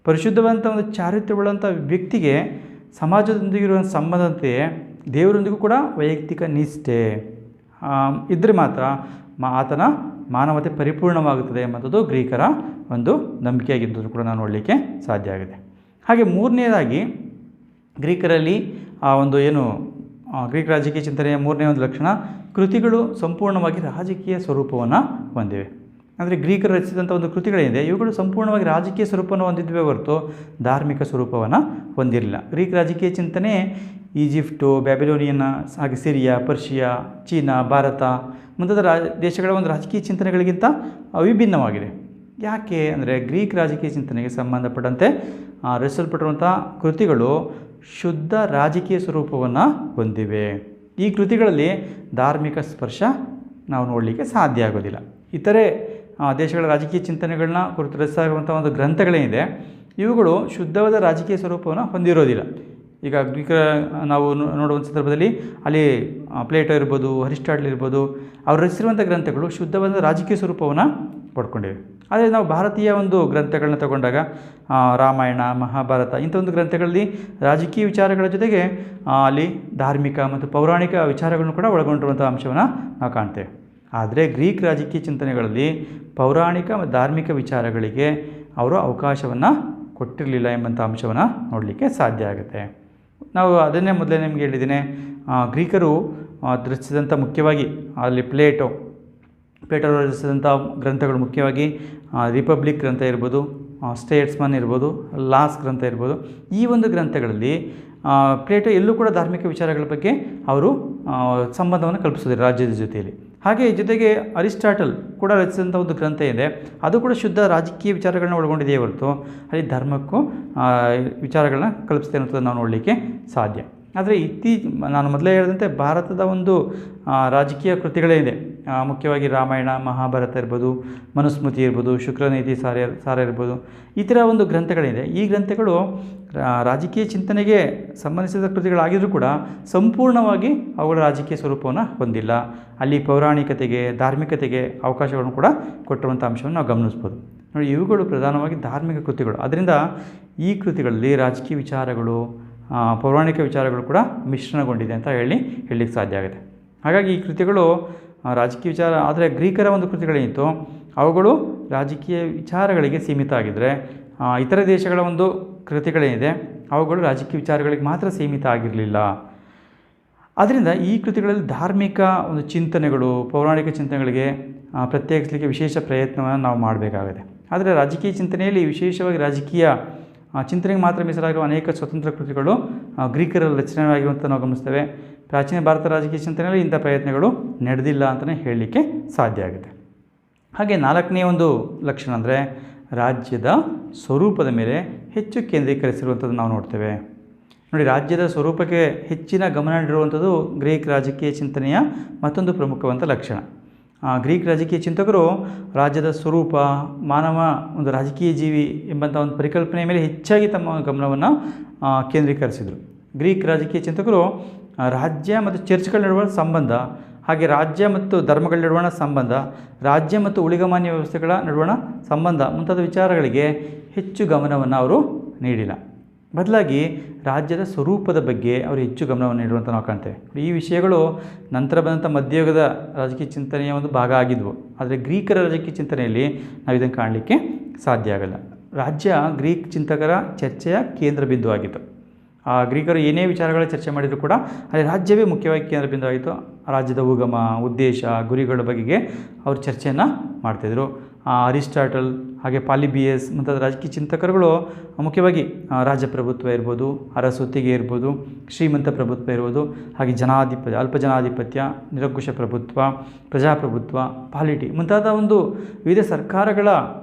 Speaker 1: ಪರಿಶುದ್ಧವಂಥ ಒಂದು ಚಾರಿತ್ರ್ಯವುಳ್ಳಂಥ ವ್ಯಕ್ತಿಗೆ ಸಮಾಜದೊಂದಿಗಿರುವ ಸಂಬಂಧತೆಯೇ ದೇವರೊಂದಿಗೂ ಕೂಡ ವೈಯಕ್ತಿಕ ನಿಷ್ಠೆ ಇದ್ದರೆ ಮಾತ್ರ ಆತನ ಮಾನವತೆ ಪರಿಪೂರ್ಣವಾಗುತ್ತದೆ ಎಂಬಂಥದ್ದು ಗ್ರೀಕರ ಒಂದು ನಂಬಿಕೆಯಾಗಿದ್ದು ಕೂಡ ನಾವು ನೋಡಲಿಕ್ಕೆ ಸಾಧ್ಯ ಆಗಿದೆ. ಹಾಗೆ ಮೂರನೇದಾಗಿ ಗ್ರೀಕರಲ್ಲಿ ಗ್ರೀಕ್ ರಾಜಕೀಯ ಚಿಂತನೆಯ ಮೂರನೇ ಒಂದು ಲಕ್ಷಣ, ಕೃತಿಗಳು ಸಂಪೂರ್ಣವಾಗಿ ರಾಜಕೀಯ ಸ್ವರೂಪವನ್ನು ಹೊಂದಿವೆ. ಅಂದರೆ ಗ್ರೀಕರು ರಚಿಸಿದಂಥ ಒಂದು ಕೃತಿಗಳೇನಿದೆ ಇವುಗಳು ಸಂಪೂರ್ಣವಾಗಿ ರಾಜಕೀಯ ಸ್ವರೂಪವನ್ನು ಹೊಂದಿದ್ವೇ ಹೊರತು ಧಾರ್ಮಿಕ ಸ್ವರೂಪವನ್ನು ಹೊಂದಿರಲಿಲ್ಲ. ಗ್ರೀಕ್ ರಾಜಕೀಯ ಚಿಂತನೆ ಈಜಿಪ್ಟು, ಬ್ಯಾಬಿಲೋನಿಯನ್, ಹಾಗೆ ಸಿರಿಯಾ, ಪರ್ಷಿಯಾ, ಚೀನಾ, ಭಾರತ ಮುಂತಾದ ದೇಶಗಳ ಒಂದು ರಾಜಕೀಯ ಚಿಂತನೆಗಳಿಗಿಂತ ವಿಭಿನ್ನವಾಗಿದೆ. ಯಾಕೆ ಅಂದರೆ ಗ್ರೀಕ್ ರಾಜಕೀಯ ಚಿಂತನೆಗೆ ಸಂಬಂಧಪಟ್ಟಂತೆ ರಚಿಸಲ್ಪಟ್ಟಿರುವಂಥ ಕೃತಿಗಳು ಶುದ್ಧ ರಾಜಕೀಯ ಸ್ವರೂಪವನ್ನು ಹೊಂದಿವೆ. ಈ ಕೃತಿಗಳಲ್ಲಿ ಧಾರ್ಮಿಕ ಸ್ಪರ್ಶ ನಾವು ನೋಡಲಿಕ್ಕೆ ಸಾಧ್ಯ ಆಗೋದಿಲ್ಲ. ಇತರೆ ದೇಶಗಳ ರಾಜಕೀಯ ಚಿಂತನೆಗಳನ್ನ ಕುರಿತು ರಚಿಸಿರುವಂಥ ಒಂದು ಗ್ರಂಥಗಳೇನಿದೆ ಇವುಗಳು ಶುದ್ಧವಾದ ರಾಜಕೀಯ ಸ್ವರೂಪವನ್ನು ಹೊಂದಿರೋದಿಲ್ಲ. ಈಗ ಗ್ರೀಕರ ನಾವು ನೋಡುವ ಸಂದರ್ಭದಲ್ಲಿ ಅಲ್ಲಿ ಪ್ಲೇಟೋ ಇರ್ಬೋದು, ಅರಿಸ್ಟಾಟಲ್ ಇರ್ಬೋದು, ಅವರು ರಚಿಸಿರುವಂಥ ಗ್ರಂಥಗಳು ಶುದ್ಧವಾದ ರಾಜಕೀಯ ಸ್ವರೂಪವನ್ನು ಪಡ್ಕೊಂಡಿವೆ. ಆದರೆ ನಾವು ಭಾರತೀಯ ಒಂದು ಗ್ರಂಥಗಳನ್ನ ತಗೊಂಡಾಗ ರಾಮಾಯಣ, ಮಹಾಭಾರತ ಇಂಥ ಒಂದು ಗ್ರಂಥಗಳಲ್ಲಿ ರಾಜಕೀಯ ವಿಚಾರಗಳ ಜೊತೆಗೆ ಅಲ್ಲಿ ಧಾರ್ಮಿಕ ಮತ್ತು ಪೌರಾಣಿಕ ವಿಚಾರಗಳನ್ನು ಕೂಡ ಒಳಗೊಂಡಿರುವಂಥ ಅಂಶವನ್ನು ನಾವು ಕಾಣ್ತೇವೆ. ಆದರೆ ಗ್ರೀಕ್ ರಾಜಕೀಯ ಚಿಂತನೆಗಳಲ್ಲಿ ಪೌರಾಣಿಕ ಮತ್ತು ಧಾರ್ಮಿಕ ವಿಚಾರಗಳಿಗೆ ಅವರು ಅವಕಾಶವನ್ನು ಕೊಟ್ಟಿರಲಿಲ್ಲ ಎಂಬಂಥ ಅಂಶವನ್ನು ನೋಡಲಿಕ್ಕೆ ಸಾಧ್ಯ ಆಗುತ್ತೆ. ನಾವು ಅದನ್ನೇ ಮೊದಲೇ ನಿಮಗೆ ಹೇಳಿದ್ದೇನೆ, ಗ್ರೀಕರು ರಚಿಸಿದಂಥ ಮುಖ್ಯವಾಗಿ ಅಲ್ಲಿ ಪ್ಲೇಟೋ ರಚಿಸಿದಂಥ ಗ್ರಂಥಗಳು ಮುಖ್ಯವಾಗಿ ರಿಪಬ್ಲಿಕ್ ಗ್ರಂಥ ಇರ್ಬೋದು, ಸ್ಟೇಟ್ಸ್ಮನ್ ಇರ್ಬೋದು, ಲಾಸ್ ಗ್ರಂಥ ಇರ್ಬೋದು. ಈ ಒಂದು ಗ್ರಂಥಗಳಲ್ಲಿ ಪ್ಲೇಟೋ ಎಲ್ಲೂ ಕೂಡ ಧಾರ್ಮಿಕ ವಿಚಾರಗಳ ಬಗ್ಗೆ ಅವರು ಸಂಬಂಧವನ್ನು ಕಲ್ಪಿಸೋದಿಲ್ಲ ರಾಜ್ಯದ ಜೊತೆಯಲ್ಲಿ. ಹಾಗೆ ಜೊತೆಗೆ ಅರಿಸ್ಟಾಟಲ್ ಕೂಡ ರಚಿಸಿದಂಥ ಒಂದು ಗ್ರಂಥ ಇದೆ, ಅದು ಕೂಡ ಶುದ್ಧ ರಾಜಕೀಯ ವಿಚಾರಗಳನ್ನ ಒಳಗೊಂಡಿದೆಯೇ ಹೊರತು ಅಲ್ಲಿ ಧರ್ಮಕ್ಕೂ ವಿಚಾರಗಳನ್ನ ಕಲ್ಪಿಸ್ತೇನೆ ಅಂತ ನಾವು ನೋಡಲಿಕ್ಕೆ ಸಾಧ್ಯ. ಆದರೆ ನಾನು ಮೊದಲೇ ಹೇಳಿದಂತೆ ಭಾರತದ ಒಂದು ರಾಜಕೀಯ ಕೃತಿಗಳೇನಿದೆ, ಮುಖ್ಯವಾಗಿ ರಾಮಾಯಣ, ಮಹಾಭಾರತ ಇರ್ಬೋದು, ಮನುಸ್ಮೃತಿ ಇರ್ಬೋದು, ಶುಕ್ರನೀತಿ ಸಾರ ಇರ್ಬೋದು, ಈ ಥರ ಒಂದು ಗ್ರಂಥಗಳಿದೆ. ಈ ಗ್ರಂಥಗಳು ರಾಜಕೀಯ ಚಿಂತನೆಗೆ ಸಂಬಂಧಿಸಿದ ಕೃತಿಗಳಾಗಿದ್ದರೂ ಕೂಡ ಸಂಪೂರ್ಣವಾಗಿ ಅವುಗಳ ರಾಜಕೀಯ ಸ್ವರೂಪವನ್ನು ಹೊಂದಿಲ್ಲ. ಅಲ್ಲಿ ಪೌರಾಣಿಕತೆಗೆ, ಧಾರ್ಮಿಕತೆಗೆ ಅವಕಾಶಗಳನ್ನು ಕೂಡ ಕೊಟ್ಟಿರುವಂಥ ಅಂಶವನ್ನು ನಾವು ಗಮನಿಸ್ಬೋದು. ನೋಡಿ, ಇವುಗಳು ಪ್ರಧಾನವಾಗಿ ಧಾರ್ಮಿಕ ಕೃತಿಗಳು. ಅದರಿಂದ ಈ ಕೃತಿಗಳಲ್ಲಿ ರಾಜಕೀಯ ವಿಚಾರಗಳು, ಪೌರಾಣಿಕ ವಿಚಾರಗಳು ಕೂಡ ಮಿಶ್ರಣಗೊಂಡಿದೆ ಅಂತ ಹೇಳಲಿಕ್ಕೆ ಸಾಧ್ಯ ಆಗುತ್ತೆ. ಹಾಗಾಗಿ ಈ ಕೃತಿಗಳು ರಾಜಕೀಯ ವಿಚಾರ, ಆದರೆ ಗ್ರೀಕರ ಒಂದು ಕೃತಿಗಳೇನಿತ್ತು ಅವುಗಳು ರಾಜಕೀಯ ವಿಚಾರಗಳಿಗೆ ಸೀಮಿತ ಆಗಿದ್ದರೆ ಇತರ ದೇಶಗಳ ಒಂದು ಕೃತಿಗಳೇನಿದೆ ಅವುಗಳು ರಾಜಕೀಯ ವಿಚಾರಗಳಿಗೆ ಮಾತ್ರ ಸೀಮಿತ ಆಗಿರಲಿಲ್ಲ. ಆದ್ದರಿಂದ ಈ ಕೃತಿಗಳಲ್ಲಿ ಧಾರ್ಮಿಕ ಒಂದು ಚಿಂತನೆಗಳು, ಪೌರಾಣಿಕ ಚಿಂತನೆಗಳಿಗೆ ಪ್ರತ್ಯೇಕಿಸಲಿಕ್ಕೆ ವಿಶೇಷ ಪ್ರಯತ್ನವನ್ನು ನಾವು ಮಾಡಬೇಕಾಗಿದೆ. ಆದರೆ ರಾಜಕೀಯ ಚಿಂತನೆಯಲ್ಲಿ ವಿಶೇಷವಾಗಿ ರಾಜಕೀಯ ಚಿಂತನೆಗೆ ಮಾತ್ರ ಮೀಸಲಾಗಿರುವ ಅನೇಕ ಸ್ವತಂತ್ರ ಕೃತಿಗಳು ಗ್ರೀಕರಲ್ಲಿ ರಚನೆಯಾಗಿರುವಂಥ ನಾವು ಗಮನಿಸ್ತೇವೆ. ಪ್ರಾಚೀನ ಭಾರತ ರಾಜಕೀಯ ಚಿಂತನೆಯಲ್ಲಿ ಇಂಥ ಪ್ರಯತ್ನಗಳು ನಡೆದಿಲ್ಲ ಅಂತಲೇ ಹೇಳಲಿಕ್ಕೆ ಸಾಧ್ಯ ಆಗುತ್ತೆ. ಹಾಗೆ ನಾಲ್ಕನೇ ಒಂದು ಲಕ್ಷಣ ಅಂದರೆ ರಾಜ್ಯದ ಸ್ವರೂಪದ ಮೇಲೆ ಹೆಚ್ಚು ಕೇಂದ್ರೀಕರಿಸಿರುವಂಥದ್ದು ನಾವು ನೋಡ್ತೇವೆ. ನೋಡಿ, ರಾಜ್ಯದ ಸ್ವರೂಪಕ್ಕೆ ಹೆಚ್ಚಿನ ಗಮನ ನೀಡಿರುವಂಥದ್ದು ಗ್ರೀಕ್ ರಾಜಕೀಯ ಚಿಂತನೆಯ ಮತ್ತೊಂದು ಪ್ರಮುಖವಂಥ ಲಕ್ಷಣ. ಗ್ರೀಕ್ ರಾಜಕೀಯ ಚಿಂತಕರು ರಾಜ್ಯದ ಸ್ವರೂಪ, ಮಾನವ ಒಂದು ರಾಜಕೀಯ ಜೀವಿ ಎಂಬಂಥ ಒಂದು ಪರಿಕಲ್ಪನೆಯ ಮೇಲೆ ಹೆಚ್ಚಾಗಿ ತಮ್ಮ ಗಮನವನ್ನು ಕೇಂದ್ರೀಕರಿಸಿದರು. ಗ್ರೀಕ್ ರಾಜಕೀಯ ಚಿಂತಕರು ರಾಜ್ಯ ಮತ್ತು ಚರ್ಚ್ಗಳ ನಡುವಣ ಸಂಬಂಧ, ಹಾಗೆ ರಾಜ್ಯ ಮತ್ತು ಧರ್ಮಗಳ ನಡುವಣ ಸಂಬಂಧ, ರಾಜ್ಯ ಮತ್ತು ಉಳಿಗಮಾನ್ಯ ವ್ಯವಸ್ಥೆಗಳ ನಡುವಣ ಸಂಬಂಧ ಮುಂತಾದ ವಿಚಾರಗಳಿಗೆ ಹೆಚ್ಚು ಗಮನವನ್ನು ಅವರು ನೀಡಿಲ್ಲ. ಬದಲಾಗಿ ರಾಜ್ಯದ ಸ್ವರೂಪದ ಬಗ್ಗೆ ಅವರು ಹೆಚ್ಚು ಗಮನವನ್ನು ನೀಡುವಂಥ ನಾವು ಕಾಣ್ತೇವೆ. ಈ ವಿಷಯಗಳು ನಂತರ ಬಂದಂಥ ಮಧ್ಯಯುಗದ ರಾಜಕೀಯ ಚಿಂತನೆಯ ಒಂದು ಭಾಗ ಆಗಿದ್ವು. ಆದರೆ ಗ್ರೀಕರ ರಾಜಕೀಯ ಚಿಂತನೆಯಲ್ಲಿ ನಾವು ಇದನ್ನು ಕಾಣಲಿಕ್ಕೆ ಸಾಧ್ಯ ಆಗಲ್ಲ. ರಾಜ್ಯ ಗ್ರೀಕ್ ಚಿಂತಕರ ಚರ್ಚೆಯ ಕೇಂದ್ರ ಬಿಂದು ಆಗಿತ್ತು. ಗ್ರೀಕರು ಏನೇ ವಿಚಾರಗಳ ಚರ್ಚೆ ಮಾಡಿದರೂ ಕೂಡ ಅಲ್ಲಿ ರಾಜ್ಯವೇ ಮುಖ್ಯವಾಗಿ ಕೇಂದ್ರ ಬಿಂದು ಆಗಿತ್ತು. ರಾಜ್ಯದ ಉಗಮ, ಉದ್ದೇಶ, ಗುರಿಗಳ ಬಗೆಗೆ ಅವರು ಚರ್ಚೆಯನ್ನು ಮಾಡ್ತಾಯಿದ್ರು. ಅರಿಸ್ಟಾಟಲ್ ಹಾಗೆ ಪಾಲಿಬಿಯಸ್ ಮುಂತಾದ ರಾಜಕೀಯ ಚಿಂತಕರುಗಳು ಮುಖ್ಯವಾಗಿ ರಾಜಪ್ರಭುತ್ವ ಇರ್ಬೋದು, ಅರಸೊತ್ತಿಗೆ ಇರ್ಬೋದು, ಶ್ರೀಮಂತ ಪ್ರಭುತ್ವ ಇರ್ಬೋದು, ಹಾಗೆ ಜನಾಧಿಪತ್ಯ, ಅಲ್ಪ ಜನಾಧಿಪತ್ಯ, ನಿರಂಕುಶ ಪ್ರಭುತ್ವ, ಪ್ರಜಾಪ್ರಭುತ್ವ, ಪಾಲಿಟಿ ಮುಂತಾದ ಒಂದು ವಿವಿಧ ಸರ್ಕಾರಗಳ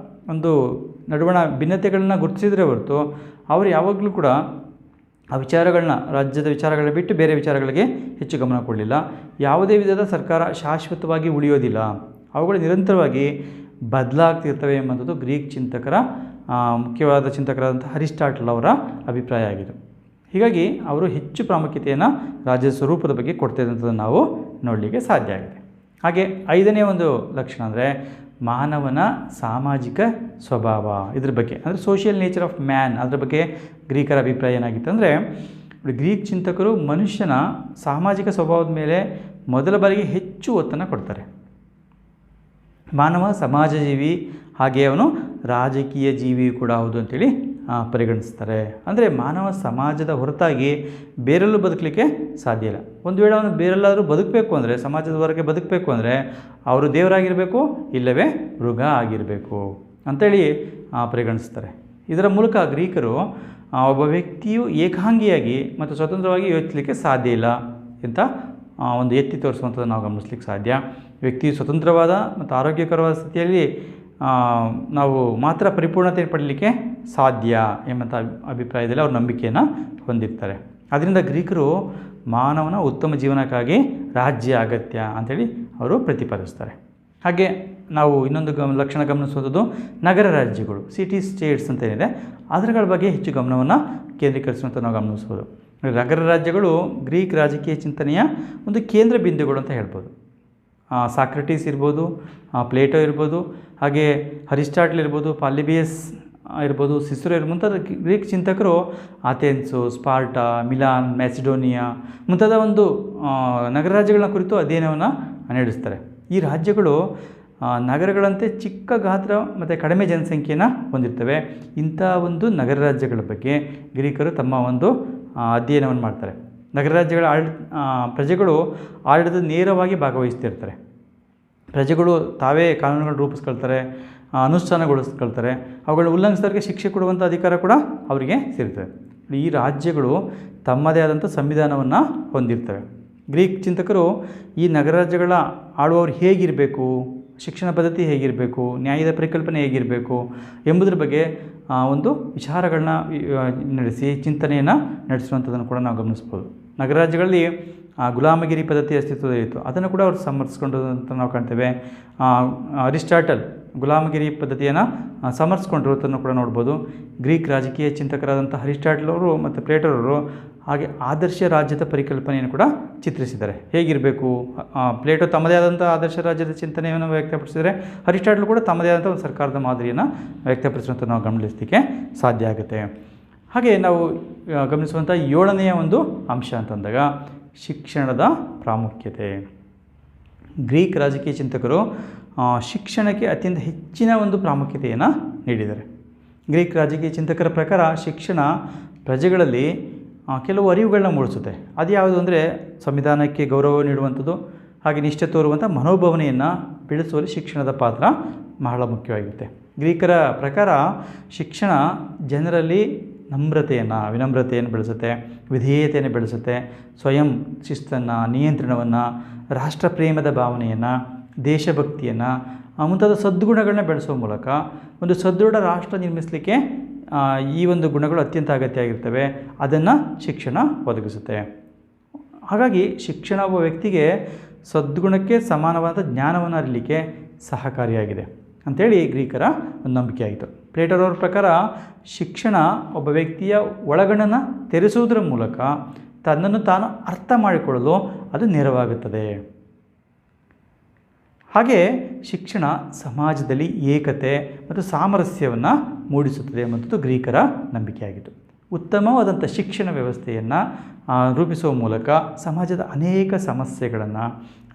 Speaker 1: ಒಂದು ನಡುವಣ ಭಿನ್ನತೆಗಳನ್ನ ಗುರುತಿಸಿದರೆ ಹೊರತು ಅವರು ಯಾವಾಗಲೂ ಕೂಡ ಆ ವಿಚಾರಗಳನ್ನ, ರಾಜ್ಯದ ವಿಚಾರಗಳನ್ನ ಬಿಟ್ಟು ಬೇರೆ ವಿಚಾರಗಳಿಗೆ ಹೆಚ್ಚು ಗಮನ ಕೊಡಲಿಲ್ಲ. ಯಾವುದೇ ವಿಧದ ಸರ್ಕಾರ ಶಾಶ್ವತವಾಗಿ ಉಳಿಯೋದಿಲ್ಲ, ಅವುಗಳು ನಿರಂತರವಾಗಿ ಬದಲಾಗ್ತಿರ್ತವೆ ಎಂಬಂಥದ್ದು ಗ್ರೀಕ್ ಚಿಂತಕರ ಮುಖ್ಯವಾದ ಚಿಂತಕರಾದಂಥ ಅರಿಸ್ಟಾಟಲ್ ಅವರ ಅಭಿಪ್ರಾಯ ಆಗಿದೆ. ಹೀಗಾಗಿ ಅವರು ಹೆಚ್ಚು ಪ್ರಾಮುಖ್ಯತೆಯನ್ನು ರಾಜ್ಯದ ಸ್ವರೂಪದ ಬಗ್ಗೆ ಕೊಡ್ತಿದ್ದಂಥದ್ದನ್ನು ನಾವು ನೋಡಲಿಕ್ಕೆ ಸಾಧ್ಯ ಆಗಿದೆ. ಹಾಗೆ 5ನೇ ಒಂದು ಲಕ್ಷಣ ಅಂದರೆ ಮಾನವನ ಸಾಮಾಜಿಕ ಸ್ವಭಾವ. ಇದ್ರ ಬಗ್ಗೆ ಅಂದರೆ ಸೋಷಿಯಲ್ ನೇಚರ್ ಆಫ್ ಮ್ಯಾನ್, ಅದರ ಬಗ್ಗೆ ಗ್ರೀಕರ ಅಭಿಪ್ರಾಯ ಏನಾಗಿತ್ತು ಅಂದರೆ, ಗ್ರೀಕ್ ಚಿಂತಕರು ಮನುಷ್ಯನ ಸಾಮಾಜಿಕ ಸ್ವಭಾವದ ಮೇಲೆ ಮೊದಲ ಬಾರಿಗೆ ಹೆಚ್ಚು ಒತ್ತನ್ನು ಕೊಡ್ತಾರೆ. ಮಾನವ ಸಮಾಜಜೀವಿ, ಹಾಗೆ ಅವನು ರಾಜಕೀಯ ಜೀವಿ ಕೂಡ ಹೌದು ಅಂತೇಳಿ ಪರಿಗಣಿಸ್ತಾರೆ. ಅಂದರೆ ಮಾನವ ಸಮಾಜದ ಹೊರತಾಗಿ ಬೇರೆಲ್ಲೂ ಬದುಕಲಿಕ್ಕೆ ಸಾಧ್ಯ ಇಲ್ಲ. ಒಂದು ವೇಳೆ ಅವನು ಬೇರೆಲ್ಲಾದರೂ ಬದುಕಬೇಕು ಅಂದರೆ, ಸಮಾಜದ ಹೊರಗೆ ಬದುಕಬೇಕು ಅಂದರೆ ಅವರು ದೇವರಾಗಿರಬೇಕು, ಇಲ್ಲವೇ ಮೃಗ ಆಗಿರಬೇಕು ಅಂಥೇಳಿ ಪರಿಗಣಿಸ್ತಾರೆ. ಇದರ ಮೂಲಕ ಗ್ರೀಕರು ಒಬ್ಬ ವ್ಯಕ್ತಿಯು ಏಕಾಂಗಿಯಾಗಿ ಮತ್ತು ಸ್ವತಂತ್ರವಾಗಿ ಯೋಚಿಸಲಿಕ್ಕೆ ಸಾಧ್ಯ ಇಲ್ಲ ಅಂತ ಒಂದು ಎತ್ತಿ ತೋರಿಸುವಂಥದ್ದು ನಾವು ಗಮನಿಸ್ಲಿಕ್ಕೆ ಸಾಧ್ಯ. ವ್ಯಕ್ತಿಯು ಸ್ವತಂತ್ರವಾದ ಮತ್ತು ಆರೋಗ್ಯಕರವಾದ ಸ್ಥಿತಿಯಲ್ಲಿ ನಾವು ಮಾತ್ರ ಪರಿಪೂರ್ಣತೆ ಪಡಲಿಕ್ಕೆ ಸಾಧ್ಯ ಎಂಬಂಥ ಅಭಿಪ್ರಾಯದಲ್ಲಿ ಅವರು ನಂಬಿಕೆಯನ್ನು ಹೊಂದಿರ್ತಾರೆ. ಅದರಿಂದ ಗ್ರೀಕರು ಮಾನವನ ಉತ್ತಮ ಜೀವನಕ್ಕಾಗಿ ರಾಜ್ಯ ಅಗತ್ಯ ಅಂಥೇಳಿ ಅವರು ಪ್ರತಿಪಾದಿಸ್ತಾರೆ. ಹಾಗೆ ನಾವು ಇನ್ನೊಂದು ಲಕ್ಷಣ ಗಮನಿಸುವುದು ನಗರ ರಾಜ್ಯಗಳು, ಸಿಟಿ ಸ್ಟೇಟ್ಸ್ ಅಂತ ಏನಿದೆ ಅದರಗಳ ಬಗ್ಗೆ ಹೆಚ್ಚು ಗಮನವನ್ನು ಕೇಂದ್ರೀಕರಿಸುವಂಥ ನಾವು ಗಮನಿಸ್ಬೋದು. ನಗರ ರಾಜ್ಯಗಳು ಗ್ರೀಕ್ ರಾಜಕೀಯ ಚಿಂತನೆಯ ಒಂದು ಕೇಂದ್ರ ಬಿಂದುಗಳು ಅಂತ ಹೇಳ್ಬೋದು. ಸಾಕ್ರೆಟೀಸ್ ಇರ್ಬೋದು, ಪ್ಲೇಟೋ ಇರ್ಬೋದು, ಹಾಗೆ ಅರಿಸ್ಟಾಟಲ್ ಇರ್ಬೋದು, ಪಾಲಿಬಿಯಸ್ ಇರ್ಬೋದು, ಸಿಸರೋ ಇರ್ಬೋದು, ಮುಂತಾದ ಗ್ರೀಕ್ ಚಿಂತಕರು ಅಥೆನ್ಸು, ಸ್ಪಾರ್ಟಾ, ಮಿಲಾನ್, ಮ್ಯಾಸಿಡೋನಿಯಾ ಮುಂತಾದ ಒಂದು ನಗರ ರಾಜ್ಯಗಳನ್ನ ಕುರಿತು ಅಧ್ಯಯನವನ್ನು ನಡೆಸ್ತಾರೆ. ಈ ರಾಜ್ಯಗಳು ನಗರಗಳಂತೆ ಚಿಕ್ಕ ಗಾತ್ರ ಮತ್ತು ಕಡಿಮೆ ಜನಸಂಖ್ಯೆಯನ್ನು ಹೊಂದಿರ್ತವೆ. ಇಂಥ ಒಂದು ನಗರ ರಾಜ್ಯಗಳ ಬಗ್ಗೆ ಗ್ರೀಕರು ತಮ್ಮ ಒಂದು ಅಧ್ಯಯನವನ್ನು ಮಾಡ್ತಾರೆ. ನಗರ ರಾಜ್ಯಗಳ ಪ್ರಜೆಗಳು ಆಡಳಿತದ ನೇರವಾಗಿ ಭಾಗವಹಿಸ್ತಿರ್ತಾರೆ. ಪ್ರಜೆಗಳು ತಾವೇ ಕಾನೂನುಗಳನ್ನು ರೂಪಿಸ್ಕೊಳ್ತಾರೆ, ಅನುಷ್ಠಾನಗೊಳಿಸ್ಕೊಳ್ತಾರೆ. ಅವುಗಳನ್ನ ಉಲ್ಲಂಘಿಸಿದವರಿಗೆ ಶಿಕ್ಷೆ ಕೊಡುವಂಥ ಅಧಿಕಾರ ಕೂಡ ಅವರಿಗೆ ಸಿಗ್ತದೆ. ಈ ರಾಜ್ಯಗಳು ತಮ್ಮದೇ ಆದಂಥ ಸಂವಿಧಾನವನ್ನು ಹೊಂದಿರ್ತವೆ. ಗ್ರೀಕ್ ಚಿಂತಕರು ಈ ನಗರ ರಾಜ್ಯಗಳ ಆಳುವವರು ಹೇಗಿರಬೇಕು, ಶಿಕ್ಷಣ ಪದ್ಧತಿ ಹೇಗಿರಬೇಕು, ನ್ಯಾಯದ ಪರಿಕಲ್ಪನೆ ಹೇಗಿರಬೇಕು ಎಂಬುದರ ಬಗ್ಗೆ ಒಂದು ವಿಚಾರಗಳನ್ನ ನಡೆಸಿ ಚಿಂತನೆಯನ್ನು ನಡೆಸುವಂಥದ್ದನ್ನು ಕೂಡ ನಾವು ಗಮನಿಸ್ಬೋದು. ನಗರ ರಾಜ್ಯಗಳಲ್ಲಿ ಗುಲಾಮಗಿರಿ ಪದ್ಧತಿ ಅಸ್ತಿತ್ವದಲ್ಲಿತ್ತು, ಅದನ್ನು ಕೂಡ ಅವರು ಸಮರ್ಥಿಸ್ಕೊಂಡು ಅಂತ ನಾವು ಕಾಣ್ತೇವೆ. ಅರಿಸ್ಟಾಟಲ್ ಗುಲಾಮಗಿರಿ ಪದ್ಧತಿಯನ್ನು ಸಮರ್ಥಿಸ್ಕೊಂಡಿರೋದನ್ನು ಕೂಡ ನೋಡ್ಬೋದು. ಗ್ರೀಕ್ ರಾಜಕೀಯ ಚಿಂತಕರಾದಂಥ ಅರಿಸ್ಟಾಟಲ್ ಅವರು ಮತ್ತು ಪ್ಲೇಟೋರವರು ಹಾಗೆ ಆದರ್ಶ ರಾಜ್ಯದ ಪರಿಕಲ್ಪನೆಯನ್ನು ಕೂಡ ಚಿತ್ರಿಸಿದ್ದಾರೆ. ಹೇಗಿರಬೇಕು, ಪ್ಲೇಟೋ ತಮ್ಮದೇ ಆದಂಥ ಆದರ್ಶ ರಾಜ್ಯದ ಚಿಂತನೆಯನ್ನು ವ್ಯಕ್ತಪಡಿಸಿದರೆ, ಅರಿಸ್ಟಾಟಲ್ ಕೂಡ ತಮ್ಮದೇ ಆದಂಥ ಒಂದು ಸರ್ಕಾರದ ಮಾದರಿಯನ್ನು ವ್ಯಕ್ತಪಡಿಸುವಂಥ ನಾವು ಗಮನಿಸಲಿಕ್ಕೆ ಸಾಧ್ಯ ಆಗುತ್ತೆ. ಹಾಗೆ ನಾವು ಗಮನಿಸುವಂಥ 7ನೆಯ ಒಂದು ಅಂಶ ಅಂತಂದಾಗ ಶಿಕ್ಷಣದ ಪ್ರಾಮುಖ್ಯತೆ. ಗ್ರೀಕ್ ರಾಜಕೀಯ ಚಿಂತಕರು ಶಿಕ್ಷಣಕ್ಕೆ ಅತ್ಯಂತ ಹೆಚ್ಚಿನ ಒಂದು ಪ್ರಾಮುಖ್ಯತೆಯನ್ನು ನೀಡಿದ್ದಾರೆ. ಗ್ರೀಕ್ ರಾಜಕೀಯ ಚಿಂತಕರ ಪ್ರಕಾರ ಶಿಕ್ಷಣ ಪ್ರಜೆಗಳಲ್ಲಿ ಕೆಲವು ಅರಿವುಗಳನ್ನ ಮೂಡಿಸುತ್ತೆ. ಅದು ಯಾವುದು ಅಂದರೆ ಸಂವಿಧಾನಕ್ಕೆ ಗೌರವ ನೀಡುವಂಥದ್ದು, ಹಾಗೆ ನಿಷ್ಠೆ ತೋರುವಂಥ ಮನೋಭಾವನೆಯನ್ನು ಬೆಳೆಸುವಲ್ಲಿ ಶಿಕ್ಷಣದ ಪಾತ್ರ ಬಹಳ ಮುಖ್ಯವಾಗಿರುತ್ತೆ. ಗ್ರೀಕರ ಪ್ರಕಾರ ಶಿಕ್ಷಣ ಜನರಲ್ಲಿ ವಿನಮ್ರತೆಯನ್ನು ಬೆಳೆಸುತ್ತೆ, ವಿಧೇಯತೆಯನ್ನು ಬೆಳೆಸುತ್ತೆ, ಸ್ವಯಂ ಶಿಸ್ತನ್ನು, ನಿಯಂತ್ರಣವನ್ನು, ರಾಷ್ಟ್ರಪ್ರೇಮದ ಭಾವನೆಯನ್ನು, ದೇಶಭಕ್ತಿಯನ್ನು ಮುಂತಾದ ಸದ್ಗುಣಗಳನ್ನ ಬೆಳೆಸುವ ಮೂಲಕ ಒಂದು ಸದೃಢ ರಾಷ್ಟ್ರ ನಿರ್ಮಿಸಲಿಕ್ಕೆ ಈ ಒಂದು ಗುಣಗಳು ಅತ್ಯಂತ ಅಗತ್ಯ ಆಗಿರ್ತವೆ. ಅದನ್ನು ಶಿಕ್ಷಣ ಒದಗಿಸುತ್ತೆ. ಹಾಗಾಗಿ ಶಿಕ್ಷಣ ಒಬ್ಬ ವ್ಯಕ್ತಿಗೆ ಸದ್ಗುಣಕ್ಕೆ ಸಮಾನವಾದ ಜ್ಞಾನವನ್ನು ಅರಿಯಲಿಕ್ಕೆ ಸಹಕಾರಿಯಾಗಿದೆ ಅಂಥೇಳಿ ಗ್ರೀಕರ ಒಂದು ನಂಬಿಕೆ ಆಯಿತು. ಪ್ಲೇಟೋರವ್ರ ಪ್ರಕಾರ ಶಿಕ್ಷಣ ಒಬ್ಬ ವ್ಯಕ್ತಿಯ ಒಳಗಣ್ಣನ್ನು ತೆರೆಸುವುದರ ಮೂಲಕ ತನ್ನನ್ನು ತಾನು ಅರ್ಥ ಮಾಡಿಕೊಳ್ಳಲು ಅದು ನೆರವಾಗುತ್ತದೆ. ಹಾಗೆ ಶಿಕ್ಷಣ ಸಮಾಜದಲ್ಲಿ ಏಕತೆ ಮತ್ತು ಸಾಮರಸ್ಯವನ್ನು ಮೂಡಿಸುತ್ತದೆ ಎಂಬುದು ಗ್ರೀಕರ ನಂಬಿಕೆಯಾಗಿತ್ತು. ಉತ್ತಮವಾದಂಥ ಶಿಕ್ಷಣ ವ್ಯವಸ್ಥೆಯನ್ನು ರೂಪಿಸುವ ಮೂಲಕ ಸಮಾಜದ ಅನೇಕ ಸಮಸ್ಯೆಗಳನ್ನು